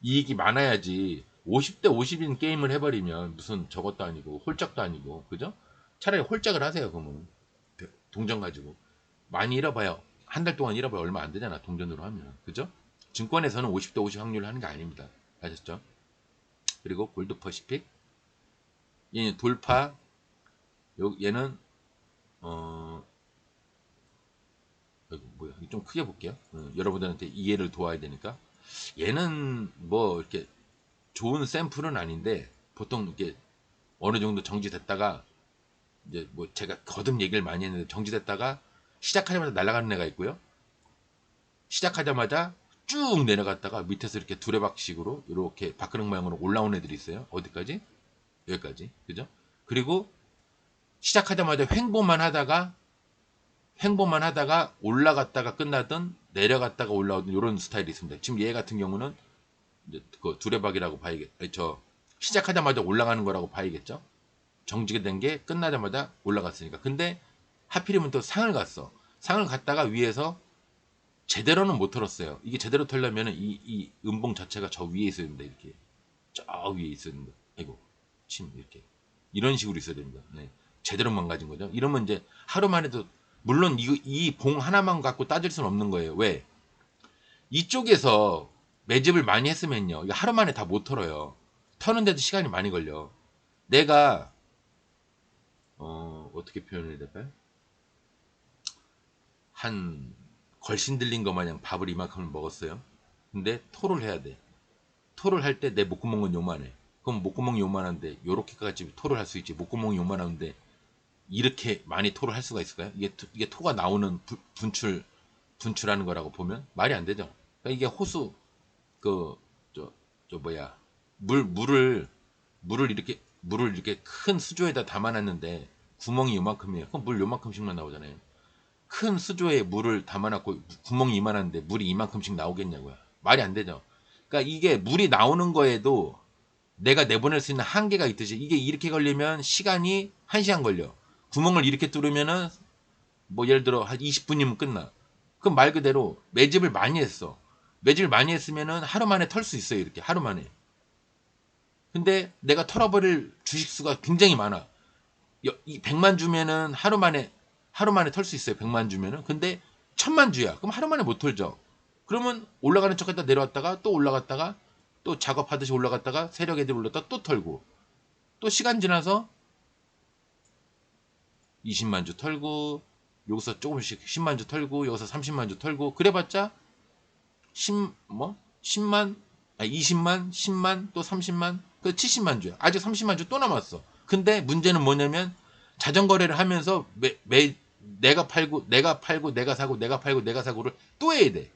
이익이 많아야지 50대 50인 게임을 해버리면 무슨 저것도 아니고 홀짝도 아니고 그죠? 차라리 홀짝을 하세요. 그러면 동전 가지고 많이 잃어봐요. 한 달 동안 잃어봐야 얼마 안 되잖아. 동전으로 하면 그죠? 증권에서는 50대 50 확률을 하는 게 아닙니다. 아셨죠? 그리고 골드 퍼시픽. 얘는 돌파. 얘는 아이고, 뭐야, 좀 크게 볼게요. 여러분들한테 이해를 도와야 되니까. 얘는 뭐 이렇게 좋은 샘플은 아닌데 보통 이렇게 어느 정도 정지됐다가 이제 뭐 제가 거듭 얘기를 많이 했는데 정지됐다가 시작하자마자 날아가는 애가 있고요. 시작하자마자 쭉 내려갔다가 밑에서 이렇게 두레박식으로 이렇게 바크락 모양으로 올라온 애들이 있어요. 어디까지? 여기까지. 그죠? 그리고 시작하자마자 횡보만 하다가 올라갔다가 끝나든 내려갔다가 올라오든 이런 스타일이 있습니다. 지금 얘 같은 경우는 이제 그 두레박이라고 봐야겠죠. 시작하자마자 올라가는 거라고 봐야겠죠. 정지가 된 게 끝나자마자 올라갔으니까. 근데 하필이면 또 상을 갔어. 상을 갔다가 위에서 제대로는 못 털었어요. 이게 제대로 털려면 이 음봉 자체가 저 위에 있어야 됩니다. 이렇게 저 위에 있어야 됩니다. 아이고 침 이렇게 이런 식으로 있어야 됩니다. 네. 제대로 망가진 거죠. 이러면 이제 하루만 해도 물론 이 봉 하나만 갖고 따질 수는 없는 거예요. 왜? 이쪽에서 매집을 많이 했으면요. 이거 하루 만에 다 못 털어요. 터는데도 시간이 많이 걸려. 내가 어떻게 표현을 해야 될까요? 한 걸신 들린 것 마냥 밥을 이만큼을 먹었어요. 근데 토를 해야 돼. 토를 할 때 내 목구멍은 요만해. 그럼 목구멍이 요만한데 요렇게까지 토를 할 수 있지. 목구멍이 요만한데 이렇게 많이 토를 할 수가 있을까요? 이게 토가 나오는 분출하는 거라고 보면 말이 안 되죠. 그러니까 이게 호수 저 뭐야 물을 이렇게 큰 수조에다 담아놨는데 구멍이 요만큼이에요. 그럼 물 요만큼씩만 나오잖아요. 큰 수조에 물을 담아놨고 구멍이 이만한데 물이 이만큼씩 나오겠냐고요. 말이 안 되죠. 그러니까 이게 물이 나오는 거에도 내가 내보낼 수 있는 한계가 있듯이 이게 이렇게 걸리면 시간이 1시간 걸려. 구멍을 이렇게 뚫으면은 뭐 예를 들어 한 20분이면 끝나. 그럼 말 그대로 매집을 많이 했어. 매집을 많이 했으면은 하루 만에 털 수 있어요. 이렇게 하루 만에. 근데 내가 털어버릴 주식수가 굉장히 많아. 이 100만 주면은 하루 만에 털 수 있어요. 100만 주면은. 근데 1000만 주야. 그럼 하루 만에 못 털죠. 그러면 올라가는 척했다 내려왔다가 또 올라갔다가 또 작업하듯이 올라갔다가 세력 애들 올렸다 또 털고 또 시간 지나서 20만 주 털고 여기서 조금씩 10만 주 털고 여기서 30만 주 털고 그래봤자 10만 20만 10만 또 30만 그 70만 주야. 아직 30만 주 또 남았어. 근데 문제는 뭐냐면 자전거래를 하면서 내가 팔고 내가 사고 내가 팔고 내가 사고를 또 해야 돼.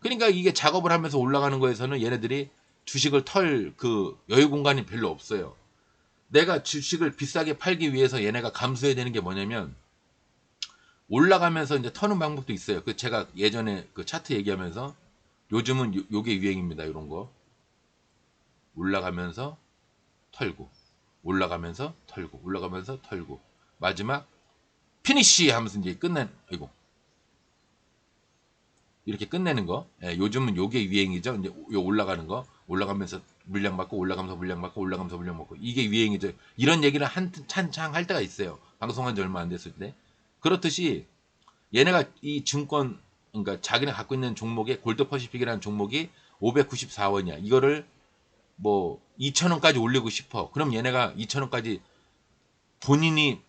그러니까 이게 작업을 하면서 올라가는 거에서는 얘네들이 주식을 털 그 여유 공간이 별로 없어요. 내가 주식을 비싸게 팔기 위해서 얘네가 감수해야 되는 게 뭐냐면 올라가면서 이제 터는 방법도 있어요. 그 제가 예전에 그 차트 얘기하면서 요즘은 요게 유행입니다. 이런 거 올라가면서 털고 올라가면서 털고 올라가면서 털고 마지막 피니쉬 하면서 이제 이거 이렇게 끝내는 거. 예, 요즘은 요게 유행이죠. 이제 요 올라가는 거 올라가면서 물량 받고 올라가면서 물량 받고 올라가면서 물량 받고 이게 유행이죠. 이런 얘기를 한창 할 때가 있어요. 방송한 지 얼마 안 됐을 때. 그렇듯이 얘네가 이 증권 그러니까 자기네 갖고 있는 종목에 골드퍼시픽이라는 종목이 594원이야. 이거를 뭐 2,000원까지 올리고 싶어. 그럼 얘네가 2,000원까지 본인이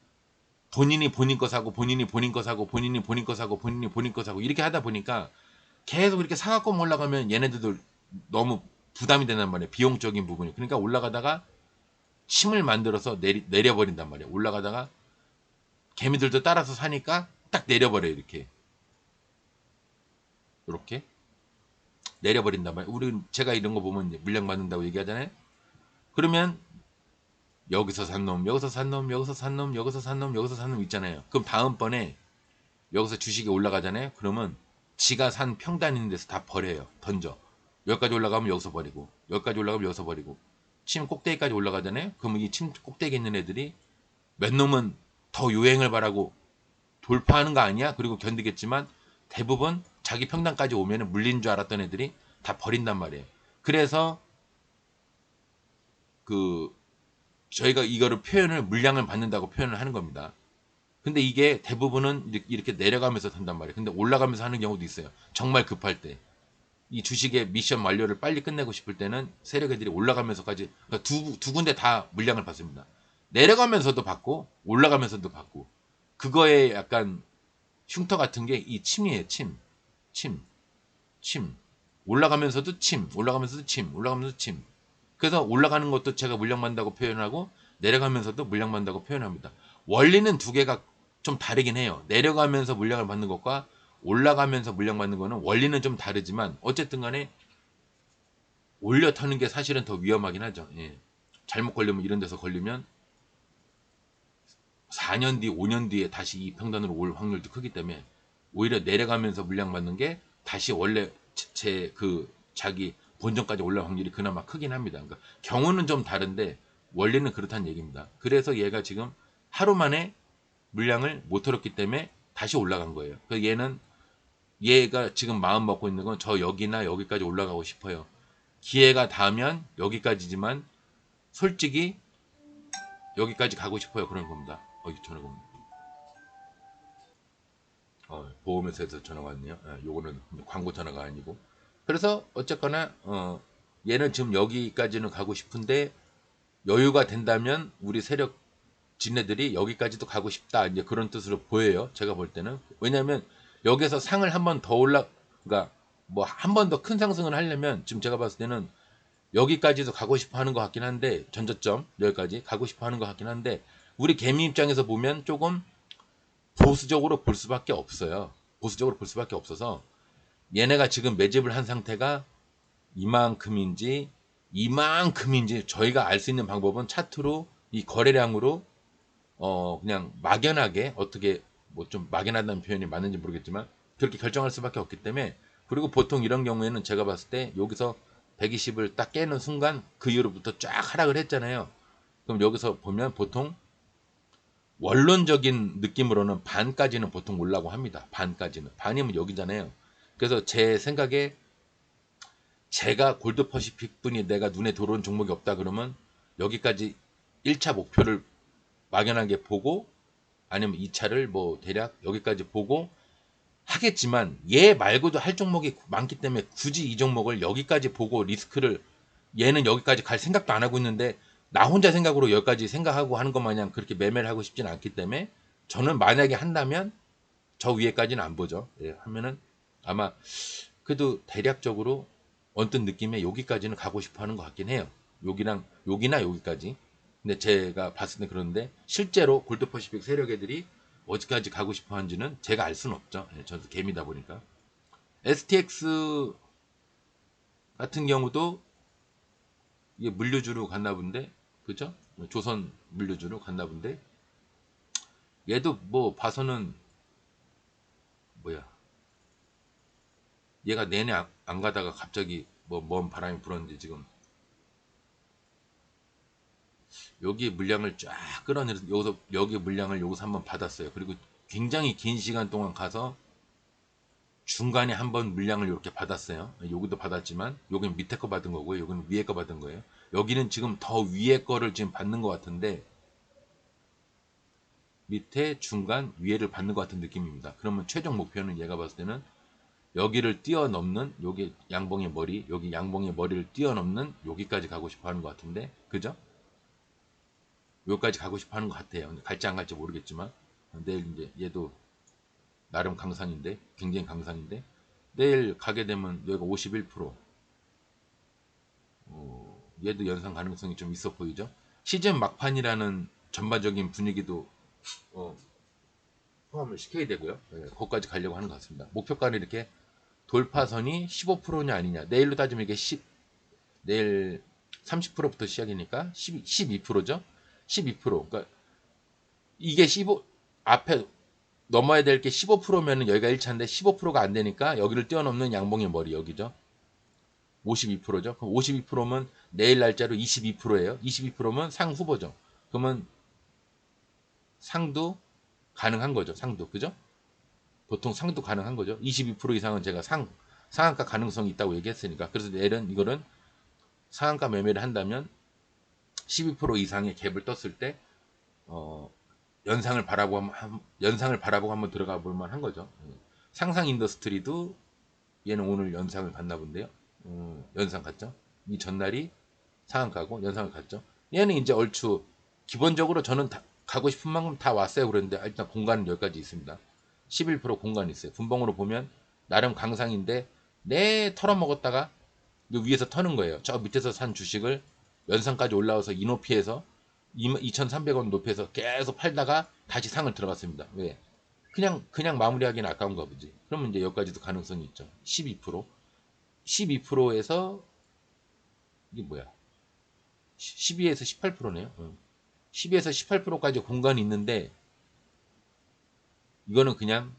본인 거 사고 본인이 본인 거 사고 본인이 본인 거 사고 본인이 본인 거 사고 이렇게 하다 보니까 계속 이렇게 사갖고 올라가면 얘네들도 너무 부담이 된단 말이에요. 비용적인 부분이. 그러니까 올라가다가 침을 만들어서 내려버린단 말이에요. 올라가다가 개미들도 따라서 사니까 딱 내려버려요. 이렇게 내려버린단 말이에요. 제가 이런 거 보면 물량 받는다고 얘기하잖아요. 그러면 여기서 산 놈, 여기서 산 놈, 여기서 산 놈, 여기서 산 놈, 여기서 산 놈 있잖아요. 그럼 다음번에 여기서 주식이 올라가잖아요. 그러면 지가 산 평단 있는 데서 다 버려요. 던져. 여기까지 올라가면 여기서 버리고 여기까지 올라가면 여기서 버리고 침 꼭대기까지 올라가잖아요. 그러면 이 침 꼭대기에 있는 애들이 몇 놈은 더 유행을 바라고 돌파하는 거 아니야? 그리고 견디겠지만 대부분 자기 평단까지 오면 물린 줄 알았던 애들이 다 버린단 말이에요. 그래서 저희가 이거를 물량을 받는다고 표현을 하는 겁니다. 근데 이게 대부분은 이렇게 내려가면서 탄단 말이에요. 근데 올라가면서 하는 경우도 있어요. 정말 급할 때. 이 주식의 미션 완료를 빨리 끝내고 싶을 때는 세력 애들이 올라가면서까지 그러니까 두 군데 다 물량을 받습니다. 내려가면서도 받고 올라가면서도 받고 그거에 약간 흉터 같은 게 이 침이에요. 침, 침. 올라가면서도 침, 올라가면서도 침, 올라가면서도 침. 그래서 올라가는 것도 제가 물량받는다고 표현하고 내려가면서도 물량받는다고 표현합니다. 원리는 두 개가 좀 다르긴 해요. 내려가면서 물량을 받는 것과 올라가면서 물량받는 거는 원리는 좀 다르지만 어쨌든 간에 올려 터는 게 사실은 더 위험하긴 하죠. 예. 잘못 걸리면 이런 데서 걸리면 4년 뒤, 5년 뒤에 다시 이 평단으로 올 확률도 크기 때문에 오히려 내려가면서 물량받는 게 다시 원래 제 그 자기 본전까지 올라올 확률이 그나마 크긴 합니다. 그러니까 경우는 좀 다른데 원리는 그렇다는 얘기입니다. 그래서 얘가 지금 하루 만에 물량을 못 털었기 때문에 다시 올라간 거예요. 그래서 얘가 지금 마음 먹고 있는 건 저 여기나 여기까지 올라가고 싶어요. 기회가 닿으면 여기까지지만 솔직히 여기까지 가고 싶어요. 그런 겁니다. 전화가 옵니다. 보험회사에서 전화가 왔네요. 요거는 광고 전화가 아니고. 그래서 어쨌거나 얘는 지금 여기까지는 가고 싶은데 여유가 된다면 우리 세력 지네들이 여기까지도 가고 싶다. 이제 그런 뜻으로 보여요. 제가 볼 때는. 왜냐하면 여기서 상을 한 번 더 그러니까 뭐 한 번 더 큰 상승을 하려면 지금 제가 봤을 때는 여기까지도 가고 싶어 하는 것 같긴 한데 전저점 여기까지 가고 싶어 하는 것 같긴 한데 우리 개미 입장에서 보면 조금 보수적으로 볼 수밖에 없어요. 보수적으로 볼 수밖에 없어서 얘네가 지금 매집을 한 상태가 이만큼인지 저희가 알 수 있는 방법은 차트로 이 거래량으로 그냥 막연하게 어떻게 뭐 좀 막연하다는 표현이 맞는지 모르겠지만 그렇게 결정할 수밖에 없기 때문에 그리고 보통 이런 경우에는 제가 봤을 때 여기서 120을 딱 깨는 순간 그 이후로부터 쫙 하락을 했잖아요. 그럼 여기서 보면 보통 원론적인 느낌으로는 반까지는 보통 올라고 합니다. 반까지는. 반이면 여기잖아요. 그래서 제 생각에 제가 골드퍼시픽 분이 내가 눈에 들어온 종목이 없다 그러면 여기까지 1차 목표를 막연하게 보고 아니면 2차를 뭐 대략 여기까지 보고 하겠지만 얘 말고도 할 종목이 많기 때문에 굳이 이 종목을 여기까지 보고 리스크를 얘는 여기까지 갈 생각도 안 하고 있는데 나 혼자 생각으로 여기까지 생각하고 하는 것 마냥 그렇게 매매를 하고 싶지는 않기 때문에 저는 만약에 한다면 저 위에까지는 안 보죠. 예, 하면은 아마 그래도 대략적으로 언뜻 느낌에 여기까지는 가고 싶어 하는 것 같긴 해요. 여기나 여기까지. 근데 제가 봤을 때 그런데 실제로 골드퍼시픽 세력 애들이 어디까지 가고 싶어 하는지는 제가 알 수는 없죠. 예, 저도 개미다 보니까. STX 같은 경우도 이게 물류주로 갔나 본데, 그죠? 조선 물류주로 갔나 본데, 얘도 뭐 봐서는 뭐야, 얘가 내내 안 가다가 갑자기 뭐 먼 바람이 불었는지 지금 여기 물량을 쫙 끌어내서 여기서 여기 물량을 여기서 한번 받았어요. 그리고 굉장히 긴 시간 동안 가서 중간에 한번 물량을 이렇게 받았어요. 여기도 받았지만 여기는 밑에 거 받은 거고요. 여기는 위에 거 받은 거예요. 여기는 지금 더 위에 거를 지금 받는 것 같은데 밑에 중간 위에를 받는 것 같은 느낌입니다. 그러면 최종 목표는 얘가 봤을 때는 여기를 뛰어넘는 여기 양봉의 머리 여기 양봉의 머리를 뛰어넘는 여기까지 가고 싶어 하는 것 같은데 그죠? 여기까지 가고 싶어 하는 것 같아요. 갈지 안 갈지 모르겠지만 내일 이제 얘도 나름 강산인데 굉장히 강산인데 내일 가게 되면 여기가 51% 얘도 연상 가능성이 좀 있어 보이죠. 시즌 막판이라는 전반적인 분위기도 포함을 시켜야 되고요. 네, 거기까지 가려고 하는 것 같습니다. 목표가는 이렇게 돌파선이 15%냐 아니냐. 내일로 따지면 이게 내일 30%부터 시작이니까 12%죠. 12%. 그러니까 이게 15 앞에 넘어야 될 게 15%면은 여기가 1차인데 15%가 안 되니까 여기를 뛰어넘는 양봉의 머리 여기죠. 52%죠. 그럼 52%면 내일 날짜로 22%예요. 22%면 상 후보죠. 그러면 상도 가능한 거죠. 상도. 그죠? 보통 상도 가능한 거죠. 22% 이상은 제가 상한가 가능성이 있다고 얘기했으니까. 그래서 내일은 이거는 상한가 매매를 한다면 12% 이상의 갭을 떴을 때 연상을 바라보고 한번 들어가 볼 만한 거죠. 상상 인더스트리도 얘는 오늘 연상을 갔나 본데요. 연상 갔죠. 이 전날이 상한가고 연상을 갔죠. 얘는 이제 얼추 기본적으로 저는 다, 가고 싶은 만큼 다 왔어요. 그런데 일단 공간은 여기까지 있습니다. 11% 공간이 있어요. 분봉으로 보면 나름 강상인데 내 털어먹었다가 위에서 터는 거예요. 저 밑에서 산 주식을 연상까지 올라와서 이 높이에서 2,300원 높이에서 계속 팔다가 다시 상을 들어갔습니다. 왜? 그냥 마무리하기는 아까운가 보지. 그러면 이제 여기까지도 가능성이 있죠. 12%. 12%에서 이게 뭐야? 12에서 18%네요. 12에서 18%까지 공간이 있는데 이거는 그냥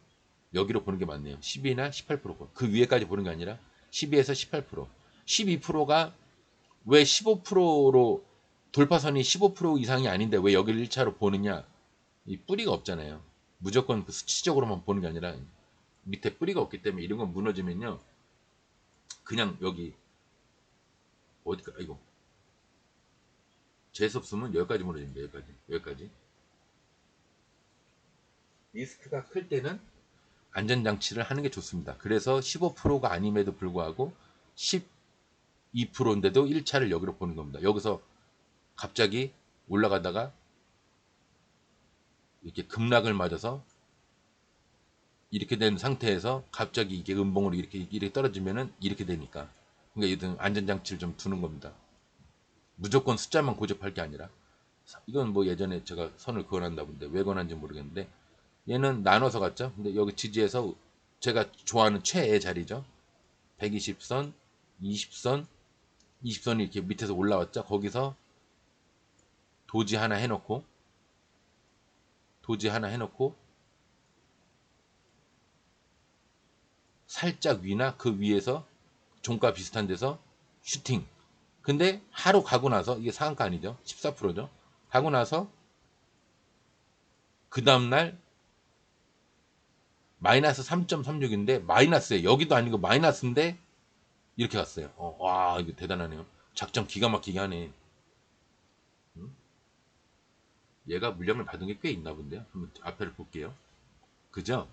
여기로 보는 게 맞네요. 12나 18%. 그 위에까지 보는 게 아니라 12에서 18%. 12%가 왜 15%로 돌파선이 15% 이상이 아닌데 왜 여기를 1차로 보느냐? 이 뿌리가 없잖아요. 무조건 그 수치적으로만 보는 게 아니라 밑에 뿌리가 없기 때문에 이런 건 무너지면요. 그냥 여기 어디까 이거 재수 없으면 여기까지 무너집니다. 여기까지. 리스크가 클 때는 안전장치를 하는 게 좋습니다. 그래서 15%가 아님에도 불구하고 12%인데도 1차를 여기로 보는 겁니다. 여기서 갑자기 올라가다가 이렇게 급락을 맞아서 이렇게 된 상태에서 갑자기 이게 음봉으로 이렇게 떨어지면은 이렇게 되니까 그러니까 이런 안전장치를 좀 두는 겁니다. 무조건 숫자만 고집할 게 아니라 이건 뭐 예전에 제가 선을 그어놨나 본데 왜 그어놨는지 모르겠는데 얘는 나눠서 갔죠. 근데 여기 지지에서 제가 좋아하는 최애 자리죠. 120선, 20선, 20선이 이렇게 밑에서 올라왔죠. 거기서 도지 하나 해놓고 살짝 위나 그 위에서 종가 비슷한 데서 슈팅. 근데 하루 가고 나서 이게 상한가 아니죠? 14%죠. 가고 나서 그 다음날 마이너스 3.36인데 마이너스에 여기도 아니고 마이너스인데 이렇게 갔어요. 와 이거 대단하네요. 작전 기가 막히게 하네. 얘가 물량을 받은 게 꽤 있나 본데요. 한번 앞에를 볼게요. 그죠?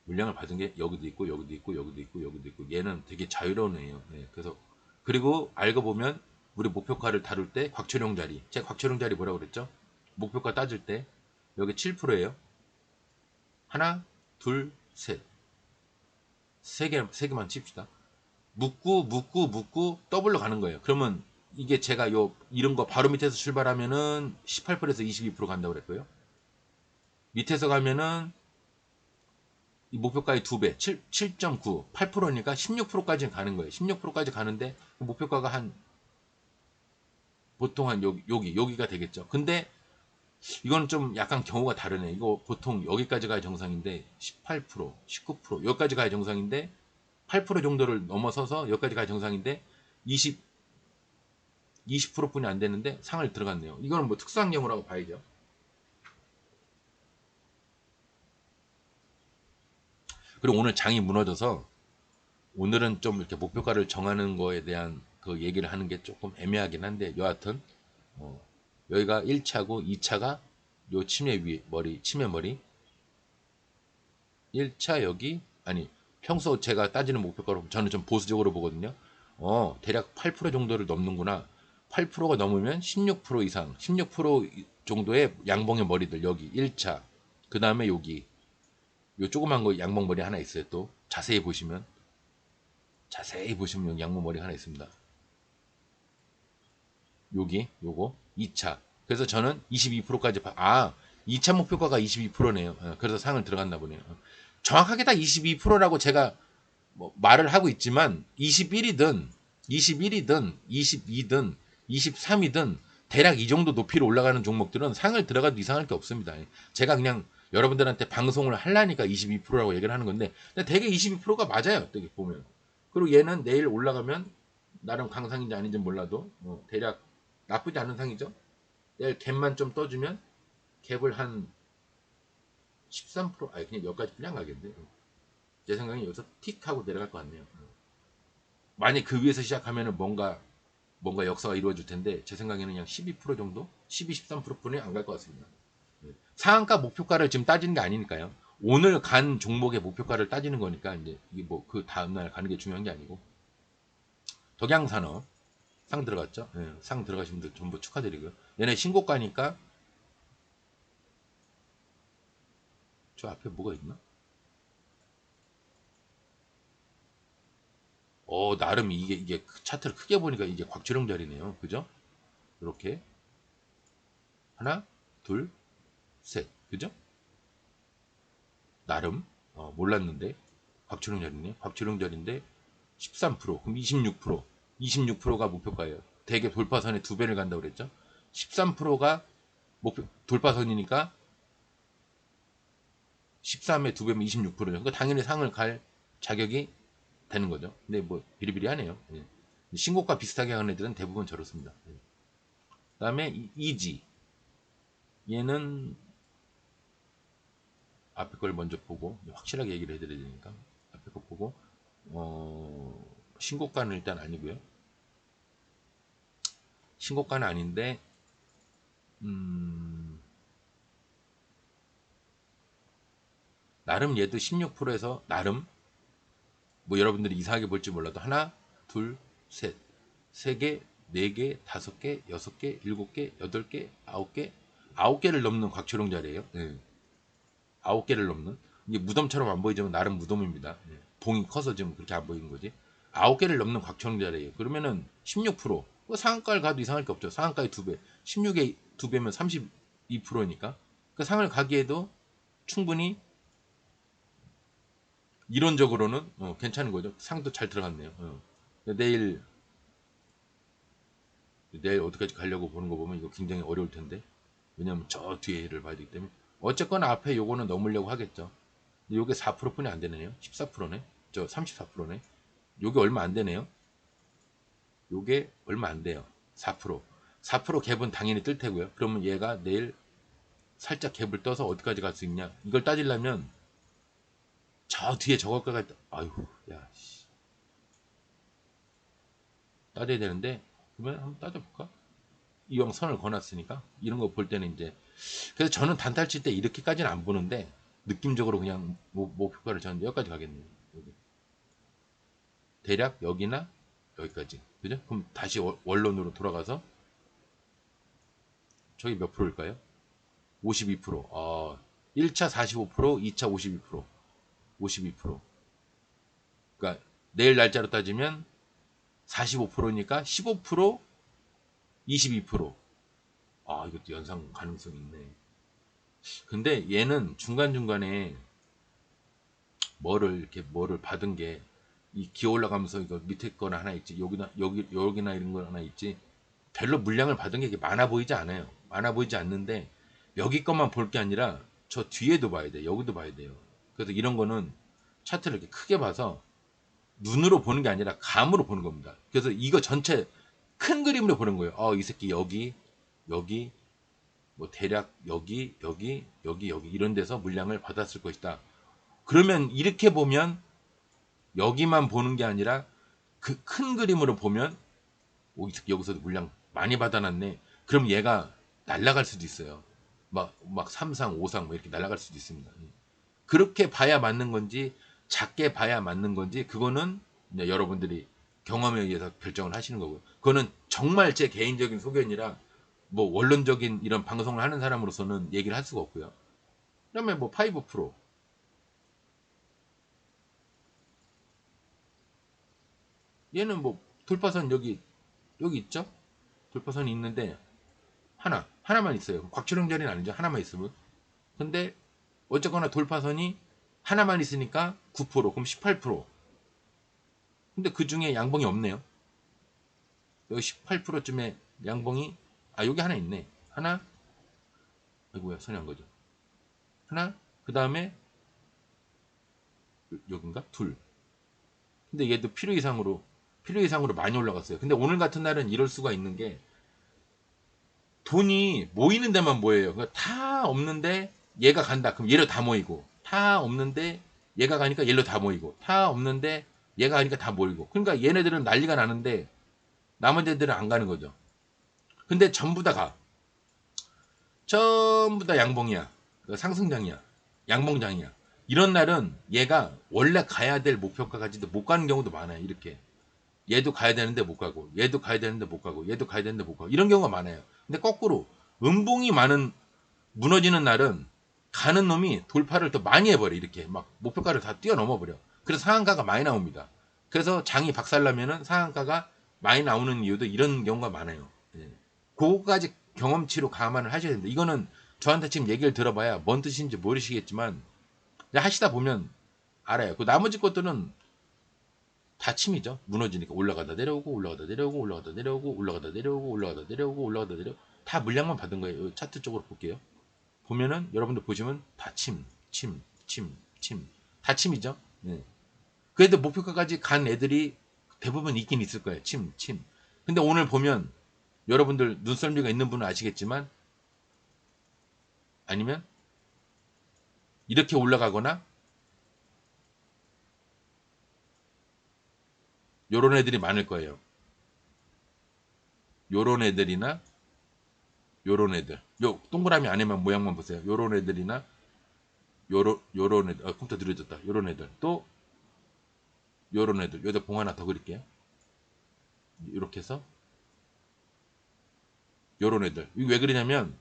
물량을 받은 게 여기도 있고 여기도 있고 여기도 있고 여기도 있고 얘는 되게 자유로운 애예요. 네, 그래서 그리고 알고 보면 우리 목표가를 다룰 때 곽철용 자리 제가 곽철용 자리 뭐라고 그랬죠? 목표가 따질 때 여기 7%예요. 하나, 둘, 셋. 세 개만 칩시다. 묶고 더블로 가는 거예요. 그러면 이게 제가 요 이런 거 바로 밑에서 출발하면은 18%에서 22% 간다고 그랬고요. 밑에서 가면은 이 목표가의 2배, 7.9, 8%니까 16%까지는 가는 거예요. 16%까지 가는데 목표가가 한 보통 한 여기가 되겠죠. 근데 이건 좀 약간 경우가 다르네. 이거 보통 여기까지 가야 정상인데 18%, 19% 여기까지 가야 정상인데 8% 정도를 넘어서서 여기까지 가야 정상인데 20%뿐이 안 되는데 상을 들어갔네요. 이거는 뭐 특수한 경우라고 봐야죠. 그리고 오늘 장이 무너져서 오늘은 좀 이렇게 목표가를 정하는 거에 대한 그 얘기를 하는 게 조금 애매하긴 한데 여하튼 여기가 1차고 2차가 요 치매 머리 1차 여기 아니 평소 제가 따지는 목표가로 저는 좀 보수적으로 보거든요. 대략 8% 정도를 넘는구나. 8%가 넘으면 16% 이상, 16% 정도의 양봉의 머리들 여기 1차. 그 다음에 여기 요 조그만 거 양봉 머리 하나 있어요. 또 자세히 보시면 여기 양봉 머리 하나 있습니다. 여기 요거 2차. 그래서 저는 22%까지 2차 목표가가 22%네요. 그래서 상을 들어갔나 보네요. 정확하게 딱 22%라고 제가 뭐 말을 하고 있지만 21이든 22든 23이든 대략 이 정도 높이로 올라가는 종목들은 상을 들어가도 이상할 게 없습니다. 제가 그냥 여러분들한테 방송을 하려니까 22%라고 얘기를 하는 건데 대개 22%가 맞아요. 되게 보면. 그리고 얘는 내일 올라가면 나름 강상인지 아닌지 몰라도 대략 나쁘지 않은 상이죠. 내일 갭만 좀 떠주면 갭을 한 13% 아니 그냥 여기까지 그냥 가겠는데 제 생각엔 여기서 틱 하고 내려갈 것 같네요. 만약 그 위에서 시작하면은 뭔가 역사가 이루어질 텐데 제 생각에는 그냥 12% 정도, 12, 13%뿐이 안 갈 것 같습니다. 상한가 목표가를 지금 따지는 게 아니니까요. 오늘 간 종목의 목표가를 따지는 거니까 이제 이게 뭐 그 다음날 가는 게 중요한 게 아니고. 덕양산업 상 들어갔죠? 예, 상 들어가신 분들 전부 축하드리고요. 얘네 신고가니까 저 앞에 뭐가 있나? 나름 이게 차트를 크게 보니까 이게 곽주령 자리네요. 그죠? 이렇게 하나, 둘, 셋. 그죠? 나름 몰랐는데 곽주령 자리네. 곽주령 자리인데 13% 그럼 26% 26%가 목표가예요. 대개 돌파선에 두 배를 간다고 그랬죠. 13%가 목표 돌파선이니까 13에 두 배면 26%죠. 그러니까 당연히 상을 갈 자격이 되는 거죠. 근데 뭐 비리비리하네요. 예. 신고가 비슷하게 하는 애들은 대부분 저렇습니다. 예. 그다음에 이지 얘는 앞에 걸 먼저 보고 확실하게 얘기를 해드려야 되니까 앞에 거 보고 신고가는 일단 아니고요. 신고가는 아닌데 나름 얘도 16%에서 나름 뭐 여러분들이 이상하게 볼지 몰라도 하나, 둘, 셋, 세 개, 네 개, 다섯 개, 여섯 개, 일곱 개, 여덟 개, 아홉 개를 넘는 곽초롱 자리예요. 네. 아홉 개를 넘는 이게 무덤처럼 안 보이지만 나름 무덤입니다. 네. 봉이 커서 지금 그렇게 안 보이는 거지. 아홉 개를 넘는 곽초롱 자리예요. 그러면은 16%. 상한가를 가도 이상할 게 없죠. 상한가의 두 배, 16에 두 배면 32%니까. 그 상을 가기에도 충분히 이론적으로는 괜찮은 거죠. 상도 잘 들어갔네요. 내일 어디까지 가려고 보는 거 보면 이거 굉장히 어려울 텐데. 왜냐면 저 뒤에를 봐야 되기 때문에. 어쨌거나 앞에 요거는 넘으려고 하겠죠. 요게 4%뿐이 안 되네요. 14%네. 저 34%네. 요게 얼마 안 되네요. 요게 얼마 안 돼요. 4%. 4% 갭은 당연히 뜰 테고요. 그러면 얘가 내일 살짝 갭을 떠서 어디까지 갈 수 있냐. 이걸 따지려면 저 뒤에 저거까지 아유, 야, 씨. 따져야 되는데 그러면 한번 따져볼까? 이왕 선을 거놨으니까 이런 거 볼 때는 이제 그래서 저는 단타를 칠 때 이렇게까지는 안 보는데 느낌적으로 그냥 목표가를 저는 여기까지 가겠네요. 여기. 대략 여기나 여기까지. 그죠? 그럼 다시 원론으로 돌아가서 저기 몇 프로일까요? 52%. 1차 45%, 2차 52%. 52%. 그러니까 내일 날짜로 따지면 45%니까 15%, 22%. 이것도 연상 가능성이 있네. 근데 얘는 중간중간에 뭐를 받은 게 이 기어 올라가면서 이거 밑에 거나 하나 있지 여기나 이런 거 하나 있지 별로 물량을 받은 게 많아 보이지 않아요. 많아 보이지 않는데 여기 것만 볼 게 아니라 저 뒤에도 봐야 돼. 여기도 봐야 돼요. 그래서 이런 거는 차트를 이렇게 크게 봐서 눈으로 보는 게 아니라 감으로 보는 겁니다. 그래서 이거 전체 큰 그림으로 보는 거예요. 이 새끼 여기 뭐 대략 여기 이런 데서 물량을 받았을 것이다. 그러면 이렇게 보면 여기만 보는 게 아니라 그 큰 그림으로 보면 여기서도 물량 많이 받아놨네. 그럼 얘가 날아갈 수도 있어요. 막 3상, 5상 뭐 이렇게 날아갈 수도 있습니다. 그렇게 봐야 맞는 건지 작게 봐야 맞는 건지 그거는 여러분들이 경험에 의해서 결정을 하시는 거고요. 그거는 정말 제 개인적인 소견이라 뭐 원론적인 이런 방송을 하는 사람으로서는 얘기를 할 수가 없고요. 그다음에 뭐 5% 얘는 뭐 돌파선 여기 있죠? 돌파선이 있는데 하나만 있어요. 곽철용 자리는 아니죠. 하나만 있으면. 근데 어쨌거나 돌파선이 하나만 있으니까 9% 그럼 18%. 근데 그 중에 양봉이 없네요. 여기 18%쯤에 양봉이 여기 하나 있네. 하나 아이고야 선이 안 거죠. 하나 그 다음에 여긴가 둘. 근데 얘도 필요 이상으로 많이 올라갔어요. 근데 오늘 같은 날은 이럴 수가 있는 게 돈이 모이는 데만 모여요. 그러니까 다 없는데 얘가 간다. 그럼 얘로 다 모이고 다 없는데 얘가 가니까 얘로 다 모이고 다 없는데 얘가 가니까 다 모이고 그러니까 얘네들은 난리가 나는데 나머지 애들은 안 가는 거죠. 근데 전부 다 가. 전부 다 양봉이야. 상승장이야. 양봉장이야. 이런 날은 얘가 원래 가야 될 목표가까지도 못 가는 경우도 많아요. 이렇게. 얘도 가야 되는데 못 가고, 얘도 가야 되는데 못 가고, 얘도 가야 되는데 못 가고, 이런 경우가 많아요. 근데 거꾸로 음봉이 많은, 무너지는 날은 가는 놈이 돌파를 더 많이 해버려. 이렇게 막 목표가를 다 뛰어넘어 버려. 그래서 상한가가 많이 나옵니다. 그래서 장이 박살나면은 상한가가 많이 나오는 이유도 이런 경우가 많아요. 예. 그거까지 경험치로 감안을 하셔야 됩니다. 이거는 저한테 지금 얘기를 들어봐야 뭔 뜻인지 모르시겠지만 하시다 보면 알아요. 그 나머지 것들은 다 침이죠. 무너지니까 올라가다 내려오고 올라가다 내려오고 올라가다 내려오고 올라가다 내려오고 올라가다 내려오고 올라가다 내려오고 다 물량만 받은 거예요. 차트 쪽으로 볼게요. 보면은 여러분들 보시면 다 침, 침, 침, 침. 다 침이죠. 네. 그래도 목표가까지 간 애들이 대부분 있긴 있을 거예요. 침, 침. 근데 오늘 보면 여러분들 눈썰미가 있는 분은 아시겠지만 아니면 이렇게 올라가거나 요런 애들이 많을 거예요. 요런 애들이나 요런 애들. 요 동그라미 안에만 모양만 보세요. 요런 애들이나 요런 애들. 컴퓨터 느려졌다. 요런 애들. 또 요런 애들. 여기다 봉 하나 더 그릴게요. 이렇게 해서 요런 애들. 이거 왜 그러냐면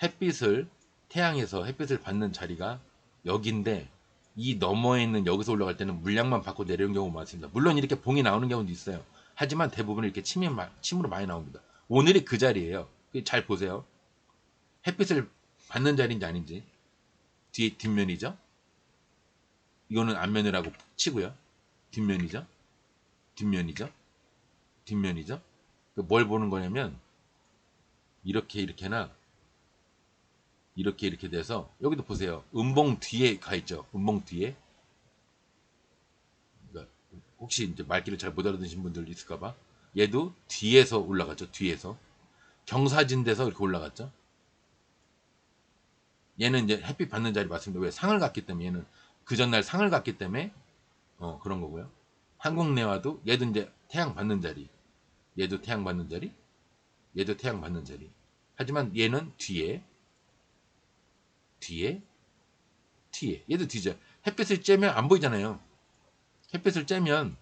햇빛을 태양에서 햇빛을 받는 자리가 여기인데 이 너머에 있는 여기서 올라갈 때는 물량만 받고 내려오는 경우가 많습니다. 물론 이렇게 봉이 나오는 경우도 있어요. 하지만 대부분 이렇게 침으로 많이 나옵니다. 오늘이 그 자리예요. 잘 보세요. 햇빛을 받는 자리인지 아닌지. 뒷면이죠. 이거는 앞면이라고 치고요. 뒷면이죠. 뒷면이죠. 뒷면이죠. 뭘 보는 거냐면 이렇게나 이렇게 돼서 여기도 보세요. 음봉 뒤에 가 있죠. 음봉 뒤에. 그러니까 혹시 이제 말귀를 잘 못 알아듣으신 분들 있을까봐 얘도 뒤에서 올라갔죠. 뒤에서 경사진돼서 이렇게 올라갔죠. 얘는 이제 햇빛 받는 자리 맞습니다. 왜? 상을 갔기 때문에 얘는 그 전날 상을 갔기 때문에 그런 거고요. 한국 내와도 얘도 이제 태양 받는 자리, 얘도 태양 받는 자리, 얘도 태양 받는 자리. 하지만 얘는 뒤에 얘도 뒤죠. 햇빛을 쬐면 안 보이잖아요. 햇빛을 쬐면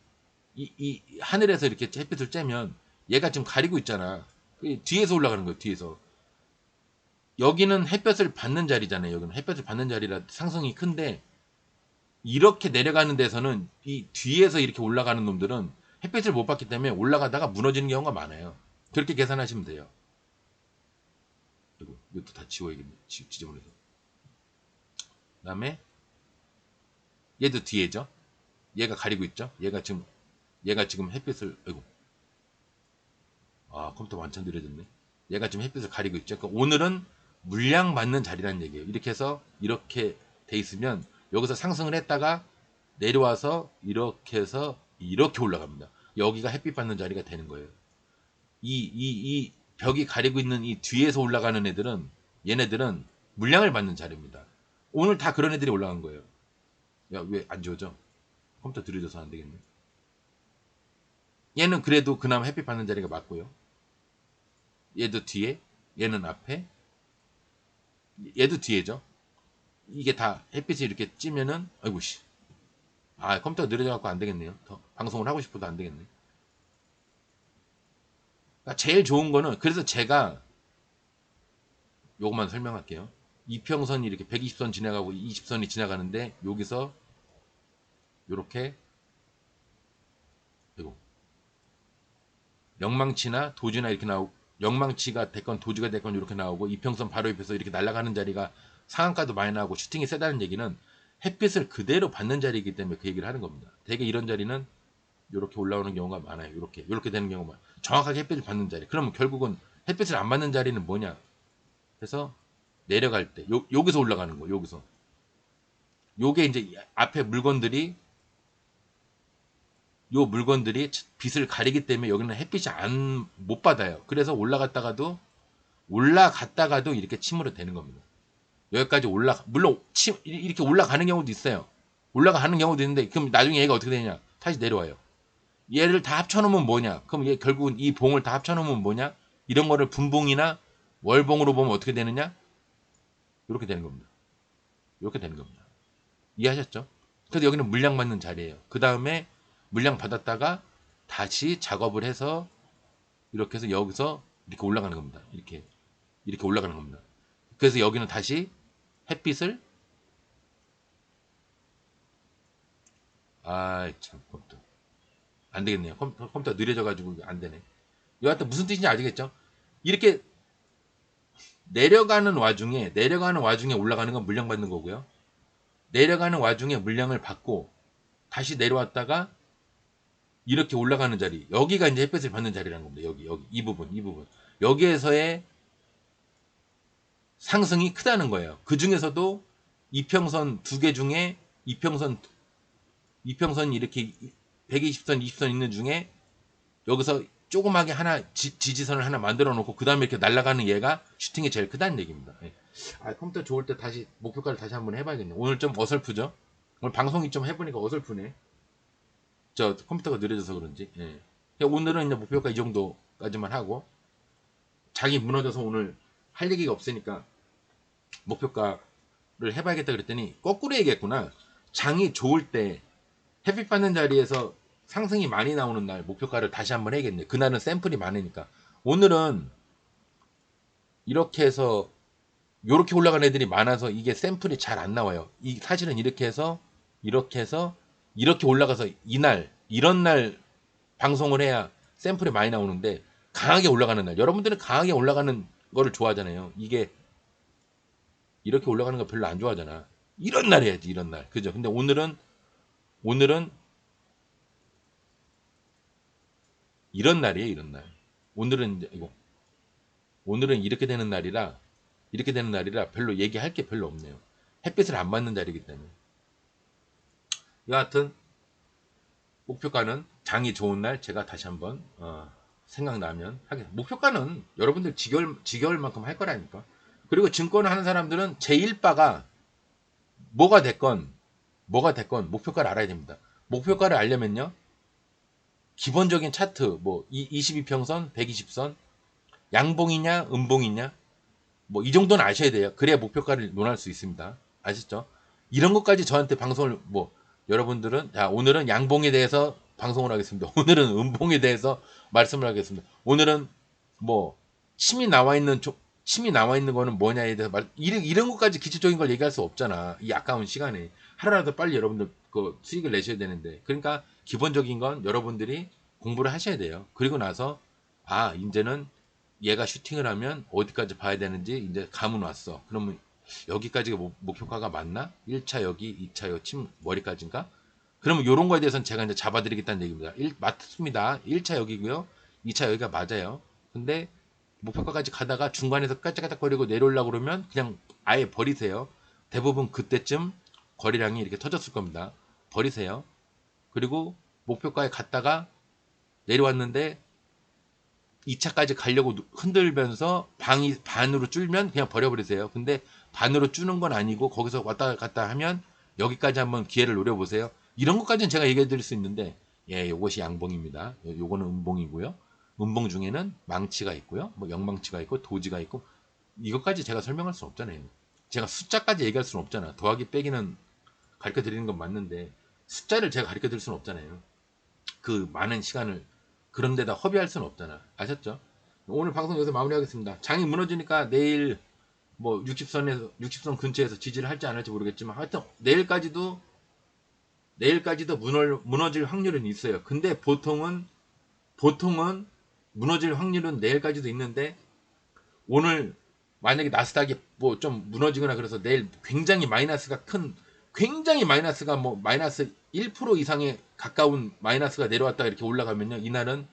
이 하늘에서 이렇게 햇빛을 쬐면 얘가 지금 가리고 있잖아. 뒤에서 올라가는 거예요. 뒤에서. 여기는 햇볕을 받는 자리잖아요. 여기는 햇볕을 받는 자리라 상승이 큰데 이렇게 내려가는 데서는 이 뒤에서 이렇게 올라가는 놈들은 햇빛을 못 받기 때문에 올라가다가 무너지는 경우가 많아요. 그렇게 계산하시면 돼요. 그리고 이것도 다 지워야겠네. 지저분해서. 그 다음에 얘도 뒤에죠. 얘가 가리고 있죠. 얘가 지금 햇빛을 컴퓨터 완전 느려졌네. 얘가 지금 햇빛을 가리고 있죠. 그러니까 오늘은 물량 받는 자리라는 얘기예요. 이렇게 해서 이렇게 돼 있으면 여기서 상승을 했다가 내려와서 이렇게 해서 이렇게 올라갑니다. 여기가 햇빛 받는 자리가 되는 거예요. 이 벽이 가리고 있는 이 뒤에서 올라가는 애들은 얘네들은 물량을 받는 자리입니다. 오늘 다 그런 애들이 올라간 거예요. 야, 왜 안 지워져? 컴퓨터 들여줘서 안 되겠네. 얘는 그래도 그나마 햇빛 받는 자리가 맞고요. 얘도 뒤에, 얘는 앞에, 얘도 뒤에죠. 이게 다 햇빛이 이렇게 찌면은, 아이고, 씨. 컴퓨터가 느려져갖고 안 되겠네요. 더 방송을 하고 싶어도 안 되겠네. 그러니까 제일 좋은 거는, 그래서 제가 요것만 설명할게요. 이평선이 이렇게 120선 지나가고 20선이 지나가는데, 여기서, 요렇게, 그리고, 영망치나 도지나 이렇게 나오고, 영망치가 됐건 도지가 됐건 이렇게 나오고, 이평선 바로 옆에서 이렇게 날아가는 자리가 상한가도 많이 나오고, 슈팅이 세다는 얘기는 햇빛을 그대로 받는 자리이기 때문에 그 얘기를 하는 겁니다. 대개 이런 자리는 이렇게 올라오는 경우가 많아요. 이렇게 되는 경우가 많아요. 정확하게 햇빛을 받는 자리. 그러면 결국은 햇빛을 안 받는 자리는 뭐냐? 그래서 내려갈 때 여기서 올라가는 거. 여기서. 요게 이제 앞에 물건들이 빛을 가리기 때문에 여기는 햇빛이 못 받아요. 그래서 올라갔다가도 이렇게 침으로 되는 겁니다. 여기까지 물론 이렇게 올라가는 경우도 있어요. 올라가는 경우도 있는데 그럼 나중에 얘가 어떻게 되냐? 다시 내려와요. 얘를 다 합쳐놓으면 뭐냐? 그럼 얘 결국은 이 봉을 다 합쳐놓으면 뭐냐? 이런 거를 분봉이나 월봉으로 보면 어떻게 되느냐? 이렇게 되는 겁니다. 이렇게 되는 겁니다. 이해하셨죠? 그래서 여기는 물량 받는 자리예요. 그 다음에 물량 받았다가 다시 작업을 해서 이렇게 해서 여기서 이렇게 올라가는 겁니다. 이렇게 올라가는 겁니다. 그래서 여기는 다시 햇빛을 참 컴퓨터 안 되겠네요. 컴퓨터 느려져 가지고 안 되네. 여하튼 무슨 뜻인지 아시겠죠? 이렇게 내려가는 와중에 올라가는 건 물량 받는 거고요. 내려가는 와중에 물량을 받고 다시 내려왔다가 이렇게 올라가는 자리, 여기가 이제 햇빛을 받는 자리라는 겁니다. 여기 이 부분 여기에서의 상승이 크다는 거예요. 그 중에서도 이평선 두 개 중에 이평선이 이렇게 120선 20선 있는 중에 여기서 조그맣게 하나 지지선을 하나 만들어 놓고 그 다음에 이렇게 날아가는 얘가 슈팅이 제일 크다는 얘기입니다. 예. 컴퓨터 좋을 때 다시 목표가를 다시 한번 해봐야겠네요. 오늘 좀 어설프죠? 오늘 방송이 좀 해보니까 어설프네. 저 컴퓨터가 느려져서 그런지. 예. 오늘은 이제 목표가 이 정도까지만 하고 장이 무너져서 오늘 할 얘기가 없으니까 목표가를 해봐야겠다 그랬더니 거꾸로 얘기했구나. 장이 좋을 때 햇빛 받는 자리에서 상승이 많이 나오는 날 목표가를 다시 한번 해야겠네. 그날은 샘플이 많으니까. 오늘은 이렇게 해서 이렇게 올라가는 애들이 많아서 이게 샘플이 잘 안 나와요. 사실은 이렇게 해서 이렇게 올라가서 이런 날 방송을 해야 샘플이 많이 나오는데 강하게 올라가는 날. 여러분들은 강하게 올라가는 거를 좋아하잖아요. 이게 이렇게 올라가는 거 별로 안 좋아하잖아. 이런 날 해야지, 이런 날. 그죠? 근데 오늘은 이런 날이에요, 이런 날. 오늘은 이제 오늘은 이렇게 되는 날이라 별로 얘기할 게 별로 없네요. 햇빛을 안 받는 자리이기 때문에. 여하튼 목표가는 장이 좋은 날 제가 다시 한번 생각나면 하겠습니다. 목표가는 여러분들 지겨울 만큼 할 거라니까. 그리고 증권을 하는 사람들은 제1바가 뭐가 됐건 목표가를 알아야 됩니다. 목표가를 알려면요. 기본적인 차트 22평선, 120선, 양봉이냐 음봉이냐 이 정도는 아셔야 돼요. 그래야 목표가를 논할 수 있습니다. 아시죠? 이런 것까지 저한테 방송을 여러분들은 오늘은 양봉에 대해서 방송을 하겠습니다. 오늘은 음봉에 대해서 말씀을 하겠습니다. 오늘은 침이 나와 있는 거는 뭐냐에 대해서 이런 것까지 기초적인 걸 얘기할 수 없잖아. 이 아까운 시간에 하루라도 빨리 여러분들 그 수익을 내셔야 되는데, 그러니까 기본적인 건 여러분들이 공부를 하셔야 돼요. 그리고 나서 이제는 얘가 슈팅을 하면 어디까지 봐야 되는지 이제 감은 왔어. 그러면 여기까지가 목표가가 맞나? 1차 여기, 2차 여기 침 머리까지인가? 그러면 이런 거에 대해서는 제가 이제 잡아드리겠다는 얘기입니다. 맞습니다. 1차 여기고요. 2차 여기가 맞아요. 근데 목표가까지 가다가 중간에서 깔짝깔짝거리고 내려오려고 그러면 그냥 아예 버리세요. 대부분 그때쯤 거래량이 이렇게 터졌을 겁니다. 버리세요. 그리고 목표가에 갔다가 내려왔는데 2차까지 가려고 흔들면서 반으로 줄면 그냥 버려버리세요. 근데 반으로 주는 건 아니고 거기서 왔다 갔다 하면 여기까지 한번 기회를 노려보세요. 이런 것까지는 제가 얘기해 드릴 수 있는데, 요것이 양봉입니다. 요거는 음봉이고요. 음봉 중에는 망치가 있고요. 영망치가 있고 도지가 있고, 이것까지 제가 설명할 수 없잖아요. 제가 숫자까지 얘기할 수는 없잖아. 더하기 빼기는 가르쳐 드리는 건 맞는데 숫자를 제가 가르쳐 드릴 수는 없잖아요. 그 많은 시간을 그런 데다 허비할 수는 없잖아. 아셨죠? 오늘 방송 여기서 마무리하겠습니다. 장이 무너지니까 내일 60선 근처에서 지지를 할지 안 할지 모르겠지만 하여튼 내일까지도 무너질 확률은 있어요. 근데 보통은 무너질 확률은 내일까지도 있는데, 오늘 만약에 나스닥이 좀 무너지거나 그래서 내일 굉장히 마이너스가 마이너스 1% 이상에 가까운 마이너스가 내려왔다가 이렇게 올라가면요, 이날은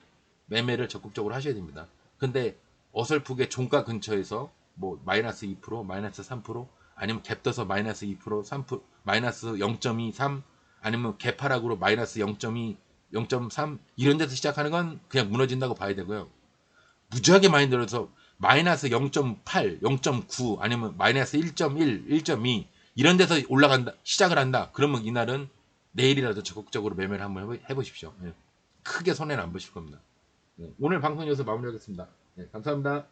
매매를 적극적으로 하셔야 됩니다. 근데 어설프게 종가 근처에서 마이너스 2%, 마이너스 3%, 아니면 갭 떠서 마이너스 2%, 3%, 마이너스 0.2, 3, 아니면 갭하락으로 마이너스 0.2, 0.3 이런 데서 시작하는 건 그냥 무너진다고 봐야 되고요. 무지하게 많이 들어서 마이너스 0.8, 0.9 아니면 마이너스 1.1, 1.2 이런 데서 시작을 한다. 그러면 이날은 내일이라도 적극적으로 매매를 한번 해보십시오. 크게 손해는 안 보실 겁니다. 오늘 방송 여기서 마무리하겠습니다. 감사합니다.